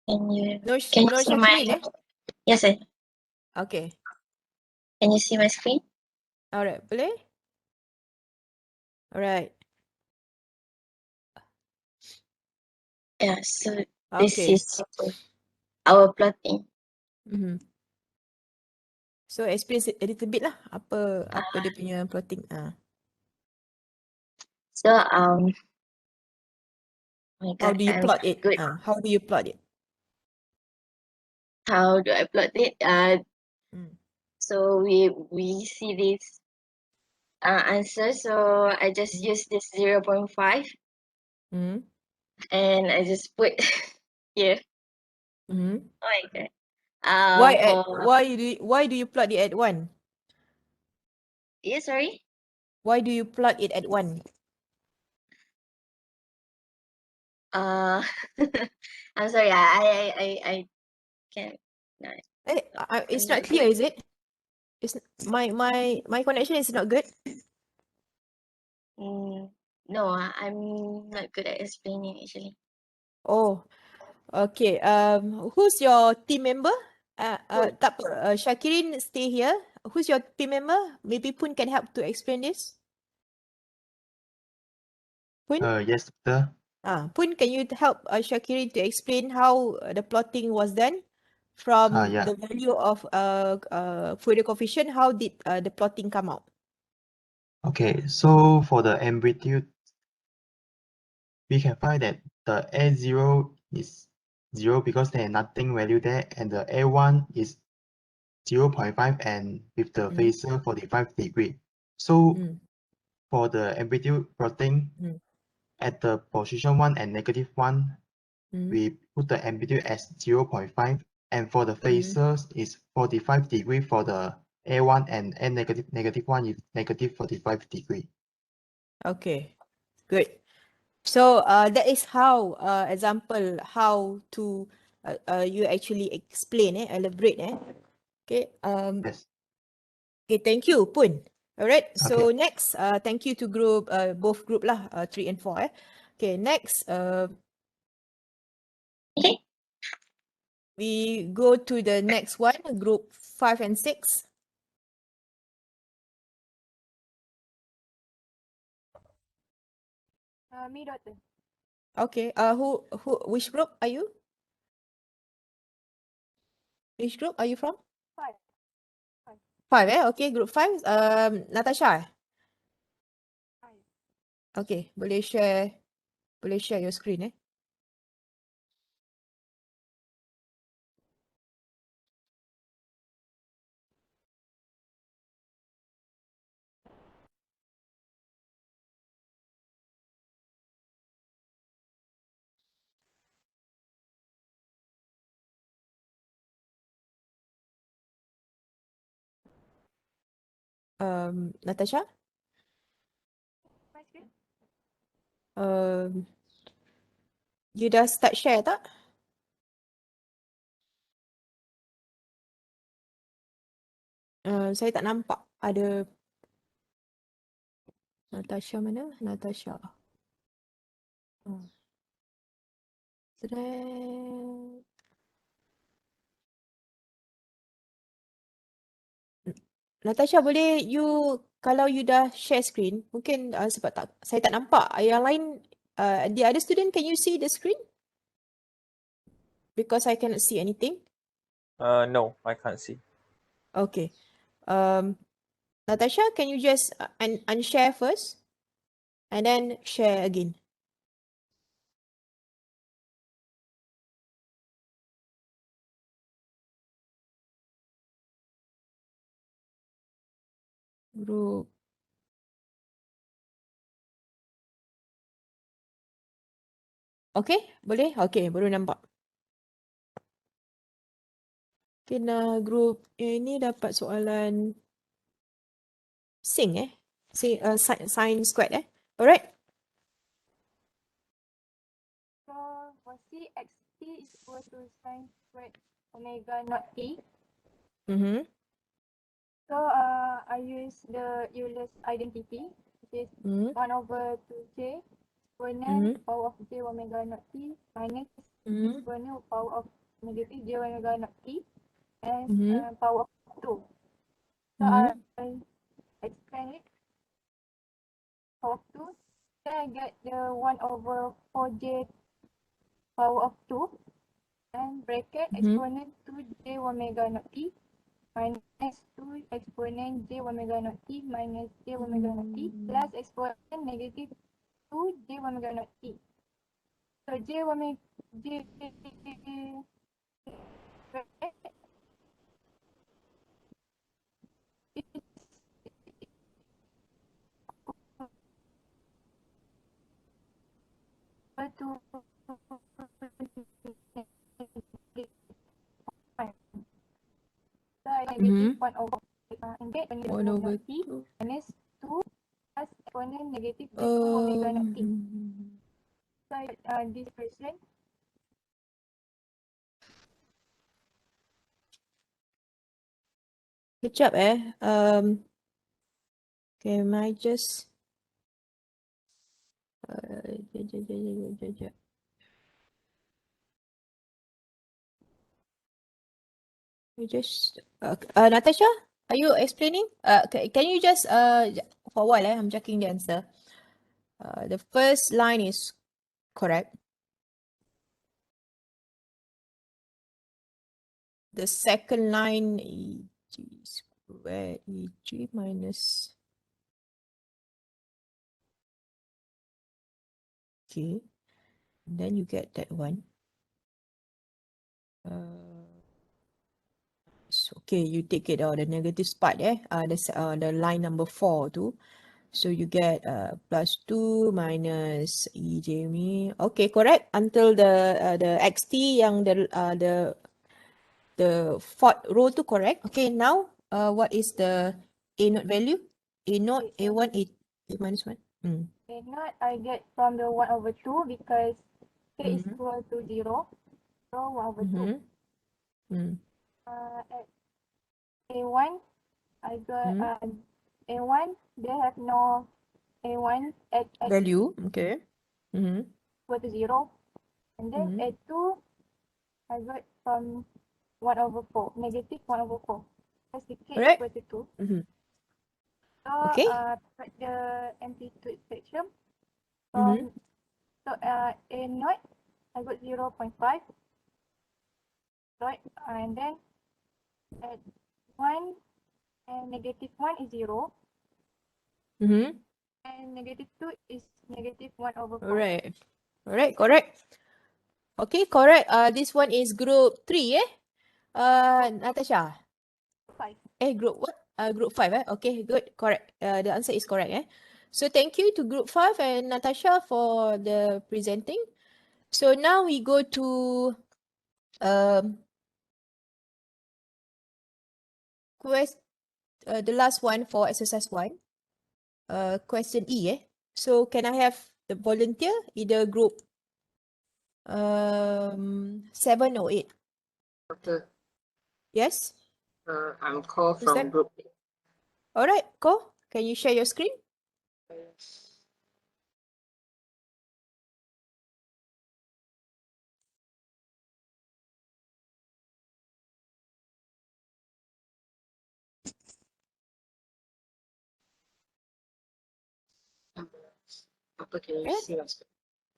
M: Can you
A: No
M: see my
A: Syakirin
M: yes sir.
A: Okay.
M: Can you see my screen?
A: Alright, boleh? Alright.
M: Yeah, so this
A: Okay.
M: is our plotting.
A: So explain a little bit lah apa dia punya plotting.
M: So oh my
A: How
M: god,
A: do you
M: I'm
A: plot it?
M: good.
A: How do you plot it?
M: How do I plot it? So we see this answer. So I just use this 0.5 and I just put here. Oh my god.
A: Why do you plot it at 1?
M: Yeah, sorry.
A: Why do you plot it at 1?
M: I'm sorry. I can't. No.
A: It's not clear, is it? It's my connection is not good.
M: No, I'm not good at explaining actually.
A: Oh, okay. Who's your team member? Tak apa. Syakirin, stay here. Who's your team member? Maybe Pun can help to explain this. Pun?
J: Yes, sir.
A: Pun, can you help Syakirin to explain how the plotting was done from
J: Yeah.
A: the value of Fourier coefficient? How did the plotting come out?
J: Okay, so for the amplitude, we can find that the A0 is 0 because there is nothing value there, and the A1 is 0.5 and with the phasor 45 degree. So for the amplitude plotting, at the position 1 and -1, we put the amplitude as 0.5, and for the phasors is 45 degree for the A1 and -1 is -45 degree.
A: Okay, good. So that is how example how to you actually explain elaborate okay.
J: Yes.
A: Okay, thank you Pun. Alright, so
J: Okay.
A: next thank you to group both group lah 3 and 4 Okay, next we go to the next one, group 5 and 6.
L: Me, doctor.
A: Okay, which group are you? Which group are you from?
L: 5.
A: 5 okay, group 5. Natasha. Okay, boleh share your screen Natasha? You dah start share tak? Saya tak nampak ada Natasha mana? Natasha. Sedang. Natasha, boleh kalau you dah share screen, mungkin sebab saya tak nampak. Yang lain, the other student, can you see the screen? Because I cannot see anything.
N: No, I can't see.
A: Okay. Natasha, can you just unshare first and then share again? Group. Okay, boleh? Okay, baru nampak. Kena group ini dapat soalan sin sin squared Alright.
L: So for C, xt is equal to sin squared omega naught t. So I use the Euler's identity, which is 1 over 2j exponent power of j omega naught t minus exponent power of negative j omega naught t and power of 2. So I expand it, power of 2. Then I get the 1 over 4j power of 2 and bracket exponent 2j omega naught t minus 2 exponent j omega naught t minus j omega naught t plus exponent negative 2 j omega naught t. So j omega j to negative 1 over and get
A: 1 over
L: t
A: 2
L: minus 2 plus exponent negative j omega naught t. So this question.
A: Kejap okay, I just Sekejap. You just Natasha, are you explaining? Can you just for a while I'm checking the answer. The first line is correct. The second line EG squared EG minus okay. And then you get that one. So, okay, you take it out the negative part the line number 4 too. So you get plus 2 minus EJ ni. Okay, correct. Until the XT yang the fourth row to correct. Okay, now what is the A naught value? A naught, A1, A minus 1.
L: A naught I get from the 1 over 2 because k is equal to 0. So 1 over 2. At A1, I got A1, they have no A1 at
A: Value, okay.
L: Equal to 0. And then A2, I got from 1 over 4, negative 1 over 4. Because the k
A: Correct.
L: equal to 2. So
A: Okay.
L: put the amplitude spectrum from so A naught, I got 0.5. Right, and then at 1 and negative 1 is 0. And negative 2 is negative 1 over 4.
A: Alright. Alright, correct. Okay, correct. This one is group 3, Natasha.
L: 5.
A: Group what? Group 5, Okay, good. Correct. The answer is correct, So thank you to group 5 and Natasha for the presenting. So now we go to the last one for exercise 1. Question E, So can I have the volunteer, either group 7 or 8?
E: Doctor,
A: Yes?
E: I'm called
A: Who's
E: from
A: that?
E: group.
A: Alright, Ko, can you share your screen?
E: Doctor, can you see my screen?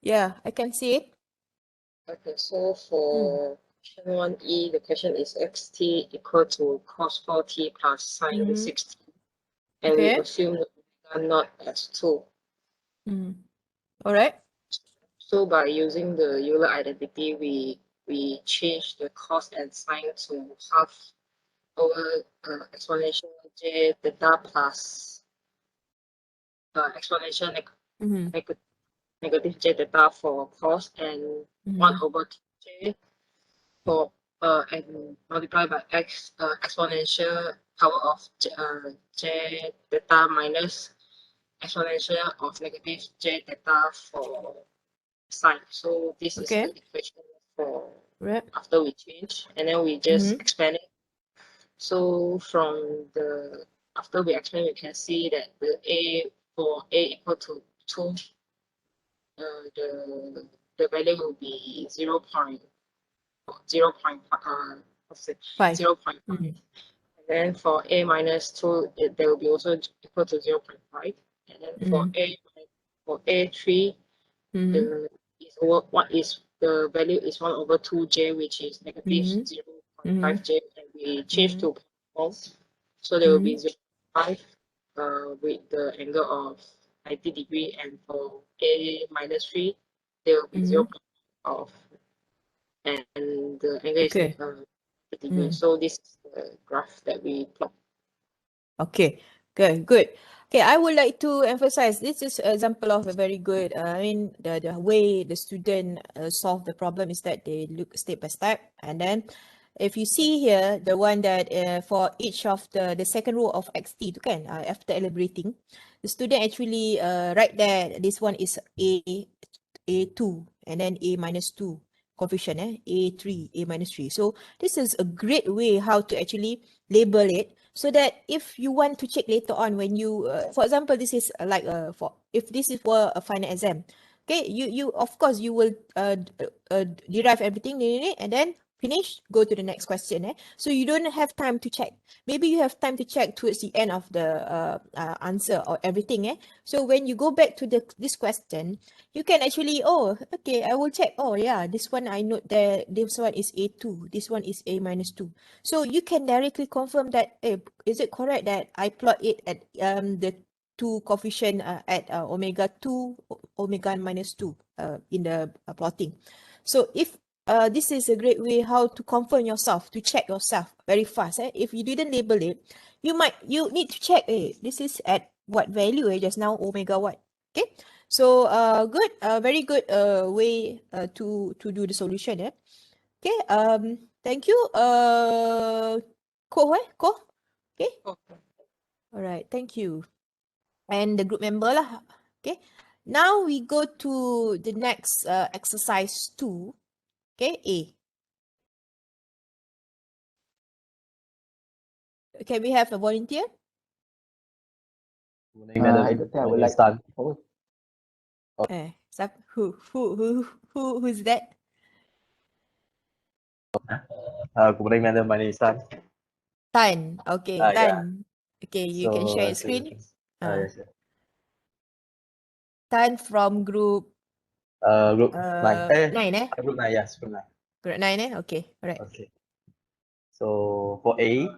A: Yeah, I can see it.
E: Okay, so for question 1E, the question is xt equal to cos 4t plus sine 6t. and we
A: Okay.
E: assume the omega naught as 2.
A: All right.
E: So by using the Euler identity, we change the cos and sine to half over exponential j theta plus exponential negative j theta for cos and 1 over j for and multiplied by exponential power of j theta minus exponential of negative j theta for sine. So this is
A: Okay.
E: the equation for
A: Right.
E: after we change, and then we just expand it. So from the after we expand, we can see that the a for a equal to 2, the value will be 0. 0.5, what's it?
A: 5.
E: 0.5. And then for a minus 2, there will be also equal to 0.5. And then for a3, the value is 1 over 2j, which is negative 0.5j, and we change to false. So there will be 0.5 with the angle of 90 degree, and for a minus 3, there will be 0.5 of, and the angle is
A: Okay.
E: 90 degree. So this is the graph that we plot.
A: Okay, good. Okay, I would like to emphasize this is an example of a very good, the way the student solve the problem is that they look step by step. And then if you see here, the one that for each of the second row of xt, tu kan, after elaborating, the student actually write there, this one is A2, and then A minus 2 coefficient, A3, A minus 3. So this is a great way how to actually label it, so that if you want to check later on when you, for example, this is like if this is for a final exam, okay, you of course you will derive everything and then finish, go to the next question. So you don't have time to check. Maybe you have time to check towards the end of the answer or everything. So when you go back to this question, you can actually, oh, okay, I will check. Oh yeah, this one I note that this one is A2, this one is A minus 2. So you can directly confirm that, is it correct that I plot it at the 2 coefficient at omega 2, omega minus 2 in the plotting. So if this is a great way how to confirm yourself, to check yourself very fast. If you didn't label it, you need to check, this is at what value just now, omega what. Okay, so good, very good way to do the solution. Okay, thank you, Ko, okay. All right, thank you. And the group member lah. Okay, now we go to the next exercise 2. Okay, A. Can we have a volunteer?
N: I don't think I would like to.
A: Who's that?
N: Good morning, madam. My name is Tan.
A: Tan. Okay,
N: Yeah.
A: Tan. Okay, you can share your screen.
N: Yes.
A: Tan from group
N: Group 9.
A: 9,
N: Group 9, yes, group 9.
A: Group 9, okay, all right.
N: Okay. So for A,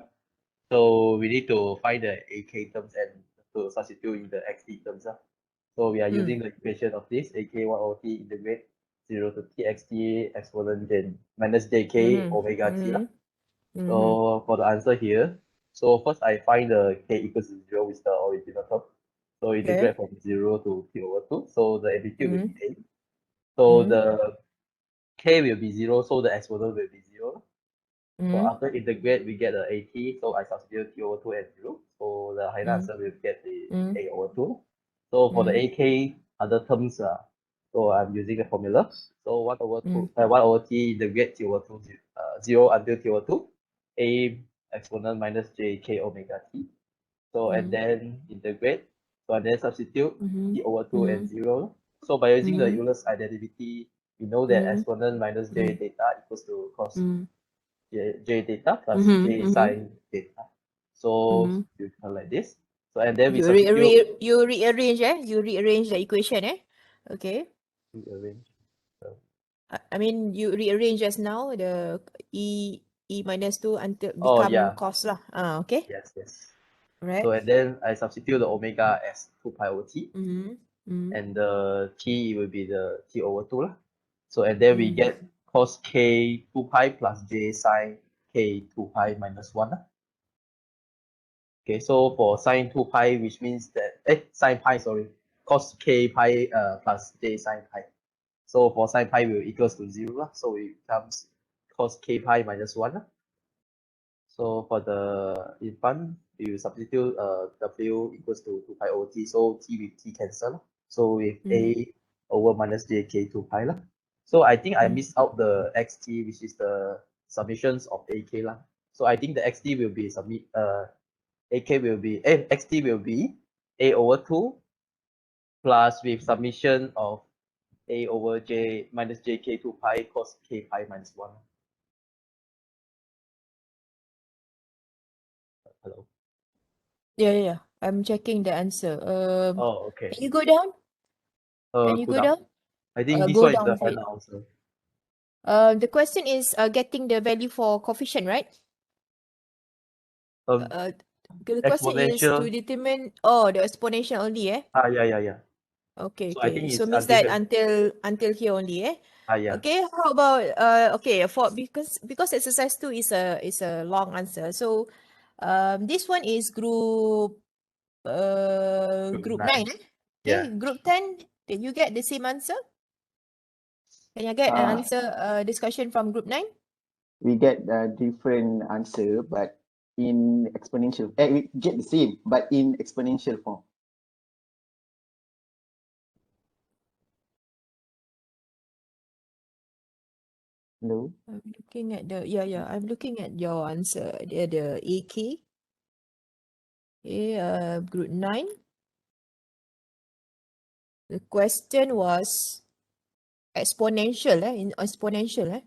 N: so we need to find the AK terms and to substitute in the XT terms. So we are using the equation of this AK1OT integrate 0 to TXT exponent then minus JK omega T. So for the answer here, so first I find the K equals to 0 with the original term. So integrate from 0 to T over 2. So the amplitude will be A. So the K will be 0, so the exponent will be 0. So after integrate, we get the AT. So I substitute T over 2 and 0. So the final answer will get the A over 2. So for the AK other terms, so I'm using a formula. So 1 over 2, 1 over T integrate T over 2, 0 until T over 2. A exponent minus JK omega T. So and then integrate. So and then substitute T over 2 and 0. So by using the Euler's identity, we know that exponent minus J theta equals to cos J theta plus J sine theta. So you can like this. So and then we substitute.
A: You rearrange, You rearrange the equation, Okay.
N: Rearrange.
A: I mean, you rearrange just now the E minus 2 until become cos lah. Okay.
N: Yes.
A: Right.
N: So and then I substitute the omega as 2 pi over t.
A: Mm-hmm.
N: And the t will be the t over 2 lah. So and then we get cos k 2 pi plus j sine k 2 pi minus 1 lah. Okay, so for sine 2 pi, which means that sine pi, sorry, cos k pi plus j sine pi. So for sine pi will equals to 0 lah. So it becomes cos k pi minus 1 lah. So for the in front, we will substitute w equals to 2 pi over t. So t with t cancel. So with a over minus jk 2 pi lah. So I think I missed out the xt, which is the submissions of ak lah. So I think the xt will be ak will be xt will be a over 2 plus with submission of a over j minus jk 2 pi cos k pi minus 1. Hello.
A: Yeah. I'm checking the answer.
N: Oh, okay.
A: Can you go down? Can you go down?
N: I think this
A: Go
N: one is
A: down
N: the
A: a bit.
N: final answer.
A: The question is getting the value for coefficient, right? The question is to determine the exponential only, eh?
N: Yeah.
A: Okay.
N: So I think
A: So
N: it's
A: means that until here only, eh?
N: Yeah.
A: Okay. How about for because exercise 2 is a long answer. So this one is group 9, eh? Okay.
N: Yeah.
A: Group 10. Did you get the same answer? Can I get an answer discussion from group 9?
O: We get a different answer, but in exponential. We get the same, but in exponential form. Hello.
A: I'm looking at I'm looking at your answer. The AK. Okay, group 9. The question was exponential, in exponential,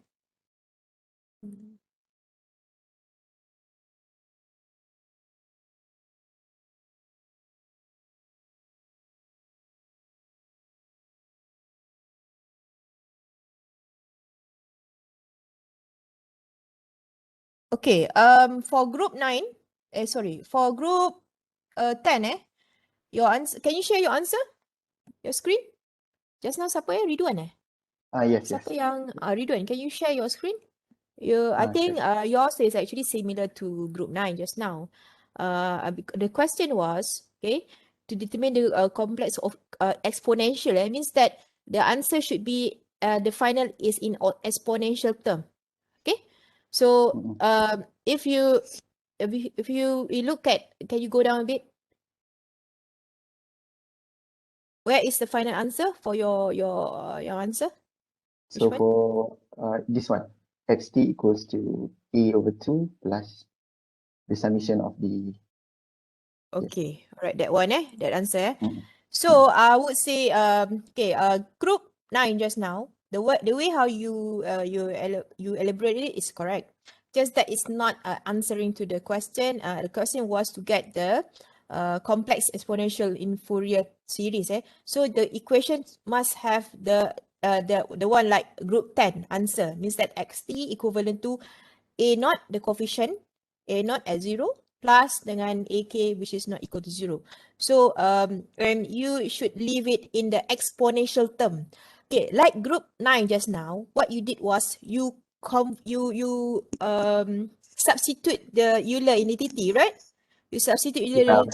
A: Okay, for group 9, for group 10, your answer, can you share your answer? Your screen? Just now siapa Ridwan
O: Yes.
A: Siapa yang Ridwan, can you share your screen? I think yours is actually similar to group 9 just now. The question was, to determine the complex of exponential, means that the answer should be the final is in exponential term. Okay, so if you look at, can you go down a bit? Where is the final answer for your answer?
O: So for this one, xt equals to a over 2 plus the summation of the.
A: Okay, alright, that one, that answer. So I would say, group 9 just now, the way how you elaborate it is correct. Just that it's not answering to the question. The question was to get the complex exponential in Fourier series. So the equation must have the one like group 10 answer, means that xt equivalent to a naught, the coefficient a naught at 0 plus dengan ak which is not equal to 0. So and you should leave it in the exponential term. Okay, like group 9 just now, what you did was you substitute the Euler identity, right? You substitute Euler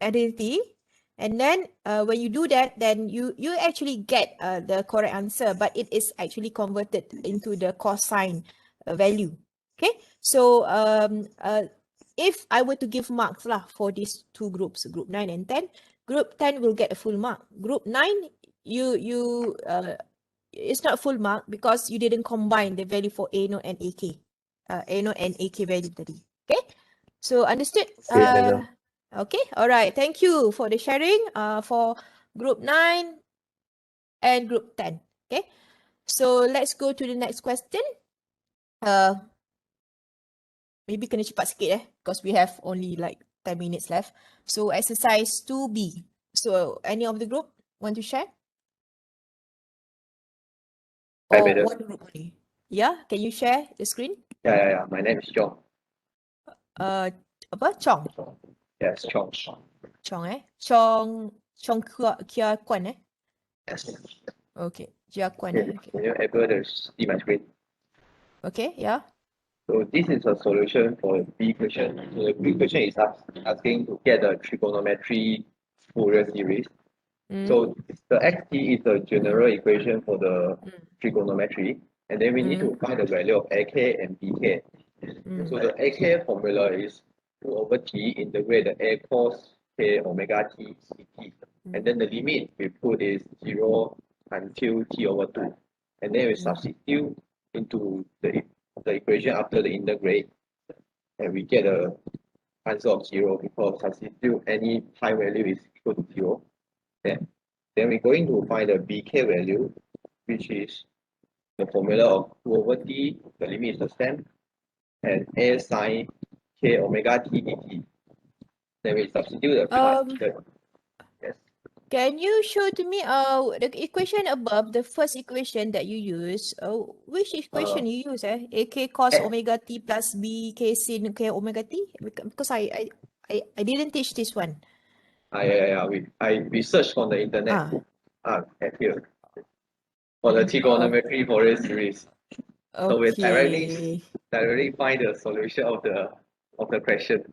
A: identity, and then when you do that, then you actually get the correct answer, but it is actually converted into the cosine value. Okay, so if I were to give marks for these two groups, group 9 and 10, group 10 will get a full mark. Group 9, it's not full mark because you didn't combine the value for A0 and AK. A0 and AK value tadi. Okay, so understood? Okay, all right. Thank you for the sharing for group 9 and group 10. Okay, so let's go to the next question. Maybe kena cepat sikit because we have only like 10 minutes left. So exercise 2B. So any of the group want to share? Or one group only? Yeah, can you share the screen?
P: Yeah. My name is John.
A: Apa? Chong?
N: Yes, Chong.
A: Chong, eh? Chong Kia Kwan, eh?
N: Yes.
A: Okay, Jia Kwan,
N: Okay,
A: eh? Okay.
N: can you able to see my screen?
A: Okay, yeah.
N: So this is a solution for B equation. So the B equation is asking to get the trigonometry Fourier series. So the xt is the general equation for the trigonometry, and then we need to find the value of ak and bk. So the ak formula is 2 over t integrate the a cos k omega t dt. And then the limit we put is 0 until t over 2. And then we substitute into the equation after the integrate, and we get a answer of 0 because substitute any pi value is equal to 0. Then we're going to find the bk value, which is the formula of 2 over t, the limit is the same, and a sine k omega t dt. Then we substitute the yes.
A: Can you show to me the equation above, the first equation that you use? Which equation you use? AK cos omega t plus BK sin k omega t? Because I didn't teach this one.
N: Yeah. We searched on the internet. At here for the trigonometry Fourier series. So we directly find the solution of the question.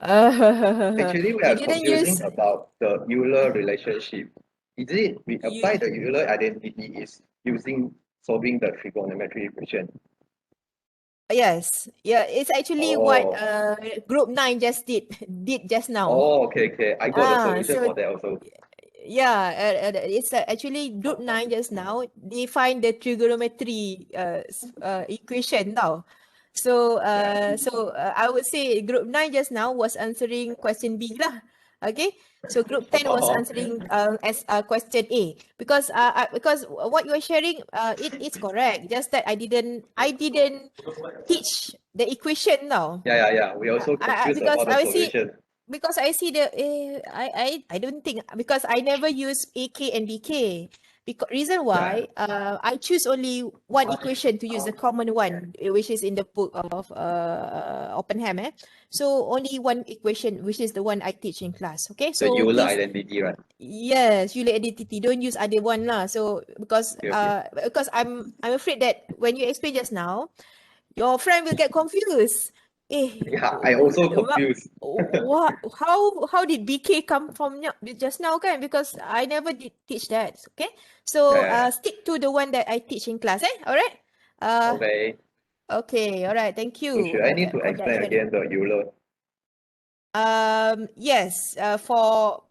N: Actually, we
A: You
N: are
A: didn't
N: confusing
A: use.
N: about the Euler relationship. Is it we apply the Euler identity is solving the trigonometry equation?
A: Yes, yeah, it's actually what group 9 just did just now.
N: Oh, okay. I got the solution
A: So
N: for that also.
A: yeah, it's actually group 9 just now. They find the trigonometry equation now. So I would say group 9 just now was answering question B lah. Okay, so group 10 was answering as question A because what you are sharing it's correct. Just that I didn't teach the equation now.
N: Yeah. We also confused about the solution.
A: Because I see the I don't think because I never use AK and BK. Because reason why I choose only one equation to use, the common one, which is in the book of Oppenheim. So only one equation, which is the one I teach in class. Okay,
N: The
A: so
N: Euler
A: please,
N: identity, right?
A: yes, Euler identity. Don't use other one lah. So because I'm afraid that when you explain just now, your friend will get confused.
N: Yeah, I also confused.
A: What? How did BK come from just now, kan? Because I never did teach that. Okay, so stick to the one that I teach in class. Alright.
N: Okay.
A: Okay. Alright. Thank you.
N: So should I need to explain again the Euler?
A: Yes. For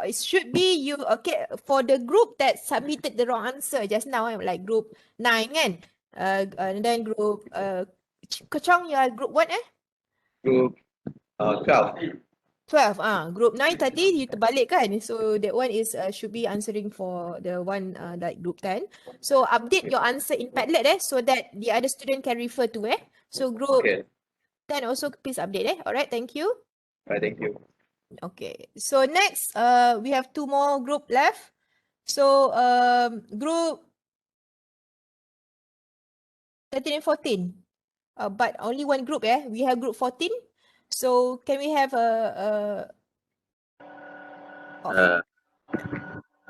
A: it should be you. Okay. For the group that submitted the wrong answer just now, like group 9, kan? And then group Kechong, you are group what?
N: Group 12.
A: 12. Group 9 tadi you terbalik kan? So that one is should be answering for the one like group 10. So update your answer in Padlet so that the other student can refer to So group 10 also please update Alright, thank you.
N: Right, thank you.
A: Okay. So next we have 2 more group left. So group 13 and 14. But only one group we have group 14. So can we have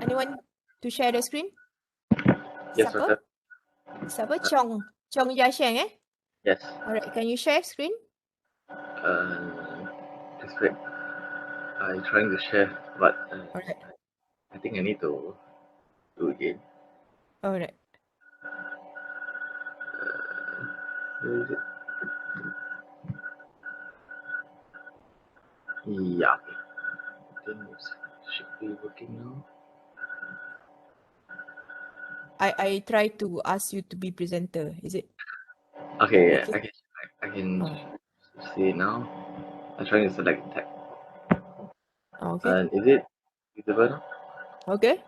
A: anyone to share the screen?
O: Yes,
A: Siapa? Siapa? Chong Jiasheng
O: Yes.
A: Alright, can you share screen?
O: That's great. I'm trying to share, but
A: Alright.
O: I think I need to do again.
A: Alright.
O: Where is it? Yeah. I think it should be working now.
A: I try to ask you to be presenter. Is it?
O: Okay,
A: okay?
O: I can see it now. I'm trying to select tab.
A: Okay.
O: Is it visible now?
A: Okay.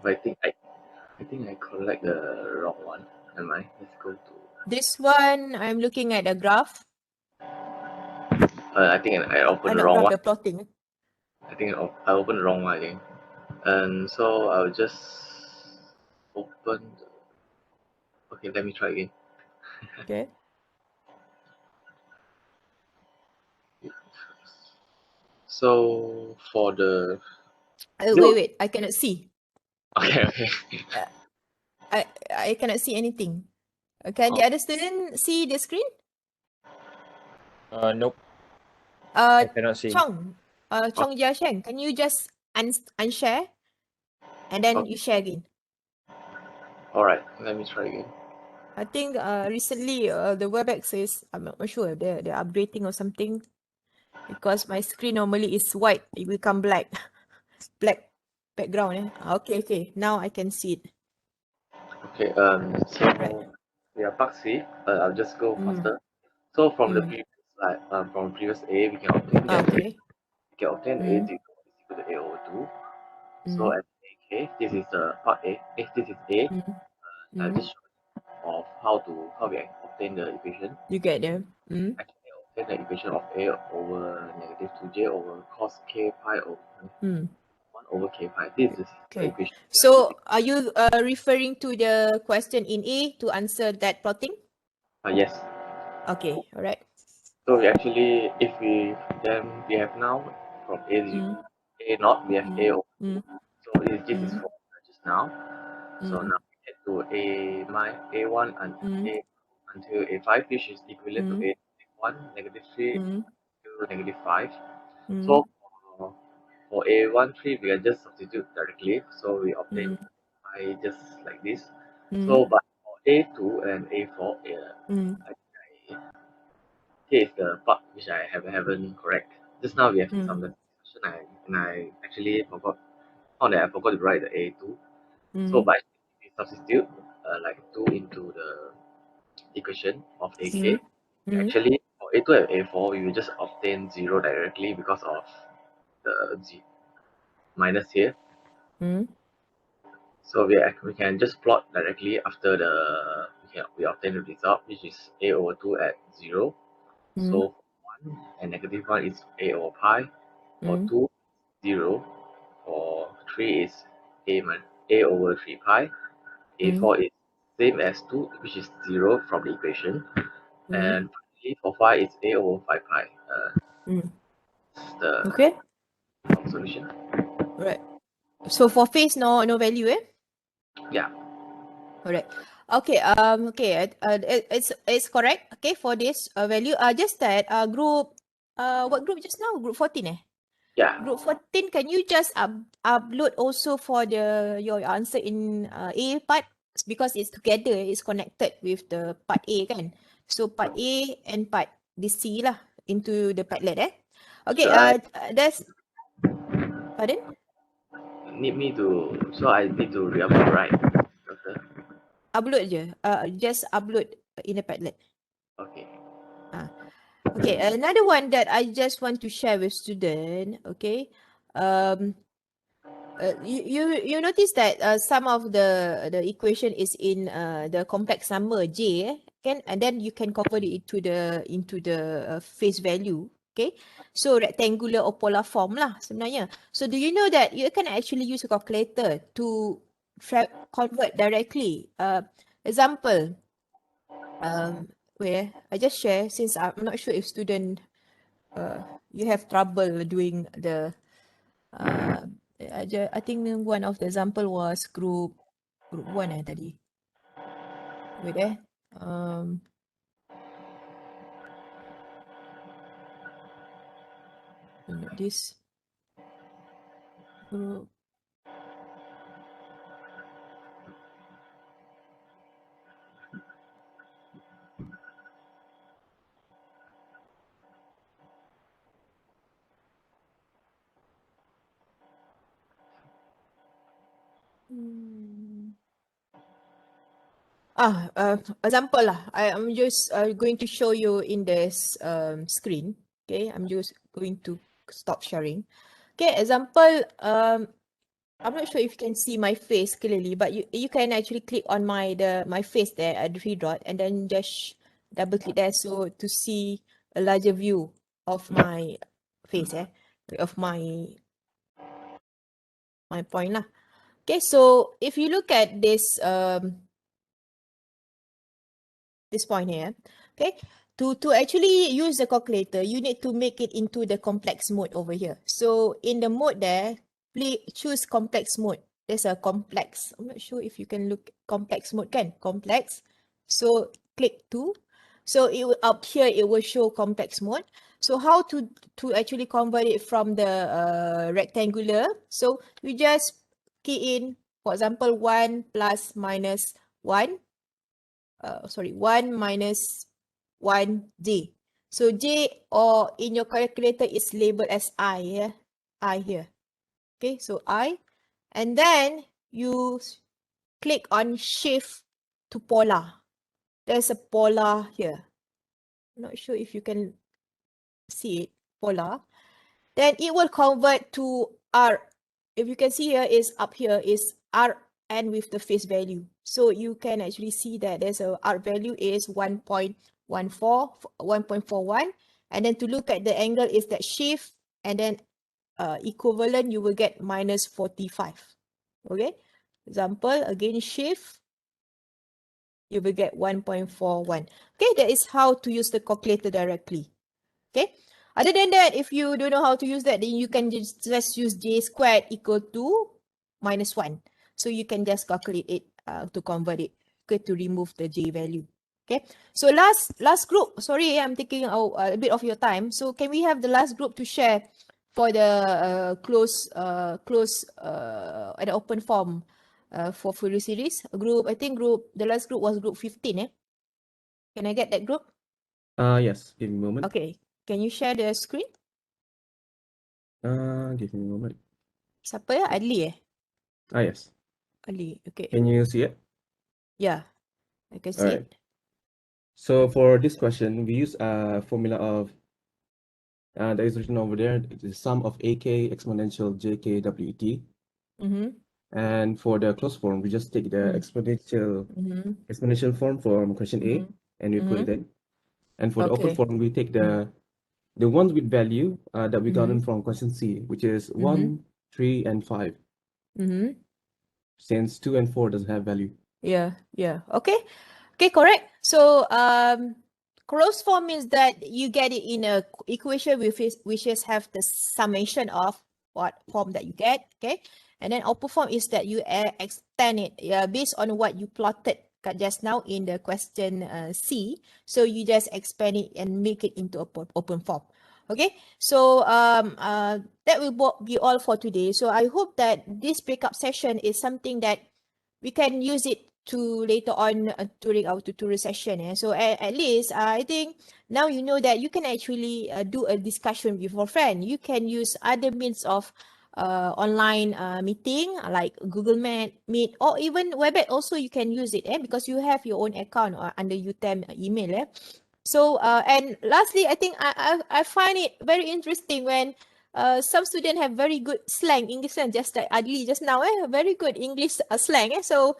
O: But I think I collect the wrong one. Am I? Let's go to.
A: This one I'm looking at the graph.
O: I think I opened the
A: Not
O: wrong
A: graph,
O: one.
A: the plotting.
O: I think I opened the wrong one again. And so I'll just open. Okay, let me try again.
A: Okay.
O: So for the
A: wait, I cannot see.
O: okay.
A: I cannot see anything. Can the other student see the screen?
K: Nope. I
A: Uh,
K: cannot see.
A: Chong Jia Sheng, can you just unshare and then you share again?
O: All right, let me try again.
A: I think recently the WebEx is, I'm not sure, they're upgrading or something, because my screen normally is white, it become black. Black background. Okay, now I can see it.
O: Okay, so yeah, part C, I'll just go faster. So from the previous slide, from previous A, we can obtain that
A: Okay.
O: we can obtain A0 is equal to A over 2. So at AK, this is the part A. If this is A, I'll just show of how we obtain the equation.
A: You get them?
O: Actually, obtain the equation of A over negative 2j over cos k pi over 1 over k pi. This is the
A: Okay.
O: equation.
A: So are you referring to the question in A to answer that plotting?
O: Yes.
A: Okay, all right.
O: So we actually, if we have now from A0, A0, we have A over 2. So this is for just now. So now we get to A1 and A until A5, which is equivalent to A1, negative 3 to negative 5. So for A1, 3, we can just substitute directly. So we obtain I just like this. So but for A2 and A4, here is the part which I haven't correct. Just now we have some discussion and I actually forgot to write the A2. So by we substitute like 2 into the equation of AK. Actually for A2 and A4 we will just obtain 0 directly because of the minus here. So we can just plot directly after we obtain the result, which is A over 2 at 0. So 1 and negative 1 is A over pi. For 2, 0. For 3 is A over 3 pi. A4 is same as 2, which is 0 from the equation. And finally, for 5 is A over 5 pi.
A: Okay.
O: Solution.
A: Right. So for phase, no value,
O: Yeah.
A: Alright. Okay. Okay. It's correct. Okay, for this value. Just that group. What group just now? Group 14,
O: Yeah.
A: Group 14. Can you just upload also for your answer in A part, because it's together. It's connected with the part A, kan? So part A and part C lah into the Padlet, Okay. That's. Pardon?
O: So I need to re-upload, right? Okay.
A: Upload je. Just upload in the Padlet.
O: Okay.
A: Okay, another one that I just want to share with student. Okay, you notice that some of the equation is in the complex number J, and then you can convert it into the face value. Okay, so rectangular or polar form lah sebenarnya. So do you know that you can actually use a calculator to convert directly? Example. Wait, I just share, since I'm not sure if student you have trouble doing the I think one of the example was group 1 tadi. Wait this group. Example lah. I'm just going to show you in this screen. Okay, I'm just going to stop sharing. Okay, example. I'm not sure if you can see my face clearly, but you can actually click on my face there at the three dot, and then just double click there so to see a larger view of my face, of my point lah. Okay, so if you look at this point here, okay, to actually use the calculator, you need to make it into the complex mode over here. So in the mode there, please choose complex mode. There's a complex. I'm not sure if you can look complex mode, can complex. So click 2. So it will, up here it will show complex mode. So how to actually convert it from the rectangular? So you just key in, for example, 1 plus minus 1. 1 minus 1j. So j or in your calculator is labeled as I, yeah? I here. Okay, so I. And then you click on shift to polar. There's a polar here. Not sure if you can see it, polar. Then it will convert to R. If you can see here is up here is R and with the face value. So you can actually see that there's a R value is 1.41. And then to look at the angle is that shift and then equivalent you will get minus 45. Okay. Example, again shift, you will get 1.41. Okay, that is how to use the calculator directly. Okay. Other than that, if you don't know how to use that, then you can just use j squared equal to minus 1. So you can just calculate it to convert it, okay, to remove the j value. Okay. So last group, sorry, I'm taking a bit of your time. So can we have the last group to share for the close and open form for Fourier series? Group, I think the last group was group 15, eh? Can I get that group?
P: Yes, give me a moment.
A: Okay. Can you share the screen?
P: Give me a moment.
A: Siapa ya? Adli eh?
P: Yes.
A: Adli, okay.
P: Can you see it?
A: Yeah, I can
P: All
A: see
P: right.
A: it.
P: So for this question, we use a formula of that is written over there. It is sum of AK exponential JK WT. And for the closed form, we just take the exponential form from question A and we put it in. And for the open
A: Okay.
P: form, we take the ones with value that we gotten from question C, which is 1, 3, and 5. Since 2 and 4 doesn't have value.
A: Yeah. Okay. Okay, correct. So closed form means that you get it in a equation which is have the summation of what form that you get. Okay. And then open form is that you extend it based on what you plotted just now in the question C. So you just expand it and make it into open form. Okay, so that will be all for today. So I hope that this breakup session is something that we can use it to later on during our tutorial session. So at least I think now you know that you can actually do a discussion with your friend. You can use other means of online meeting like Google Meet or even WebEx also you can use it because you have your own account under UTM email. So and lastly, I think I find it very interesting when some students have very good slang English slang, just like Adli just now, very good English slang. So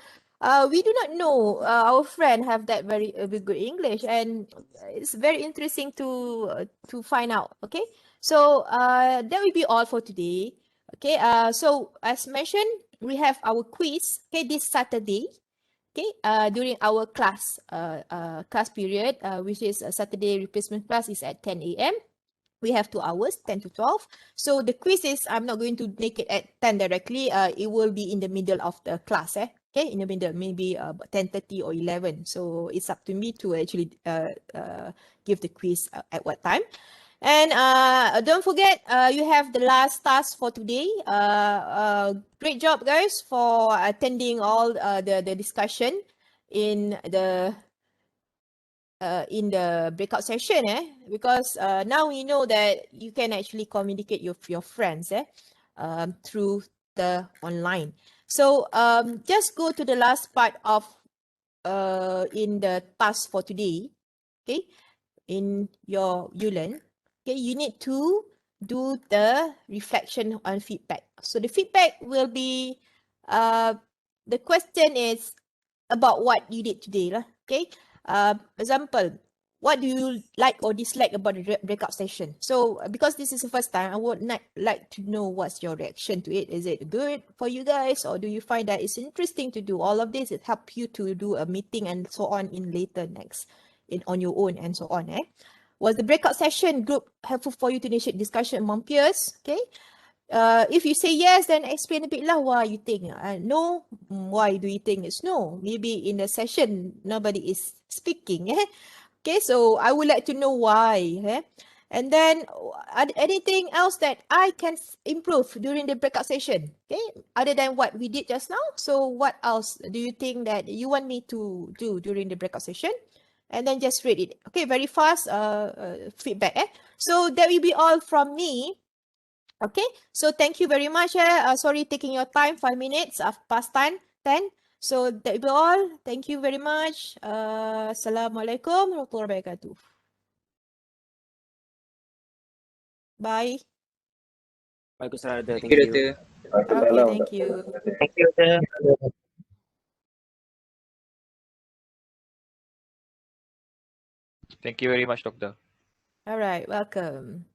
A: we do not know our friend have that very good English, and it's very interesting to find out. Okay, so that will be all for today. Okay, so as mentioned, we have our quiz. Okay, this Saturday. Okay, during our class period, which is a Saturday replacement class, is at 10 a.m. We have 2 hours, 10 to 12. So the quiz is, I'm not going to make it at 10 directly. It will be in the middle of the class. Okay, in the middle, maybe 10:30 or 11. So it's up to me to actually give the quiz at what time. And don't forget, you have the last task for today. Great job, guys, for attending all the discussion in the breakout session, because now we know that you can actually communicate with your friends through the online. So just go to the last part of in the task for today. Okay, in your Euler. Okay, you need to do the reflection on feedback. So the feedback will be, the question is about what you did today. Okay, example, what do you like or dislike about the breakout session? So because this is the first time, I would like to know what's your reaction to it. Is it good for you guys, or do you find that it's interesting to do all of this? It help you to do a meeting and so on in later next on your own and so on. Was the breakout session group helpful for you to initiate discussion among peers? Okay. If you say yes, then explain a bit lah why you think. No, why do you think it's no? Maybe in the session nobody is speaking. Okay, so I would like to know why. And then anything else that I can improve during the breakout session, okay, other than what we did just now. So what else do you think that you want me to do during the breakout session? And then just read it. Okay, very fast feedback. So that will be all from me. Okay, so thank you very much. Sorry taking your time, 5 minutes past time, 10. So that will be all. Thank you very much. Assalamualaikum warahmatullahi wabarakatuh. Bye.
Q: Waalaikumsalam, Doctor.
H: Thank you, Doctor.
A: Okay, thank you.
H: Thank you, Doctor.
K: Thank you very much, Doctor.
A: All right, welcome.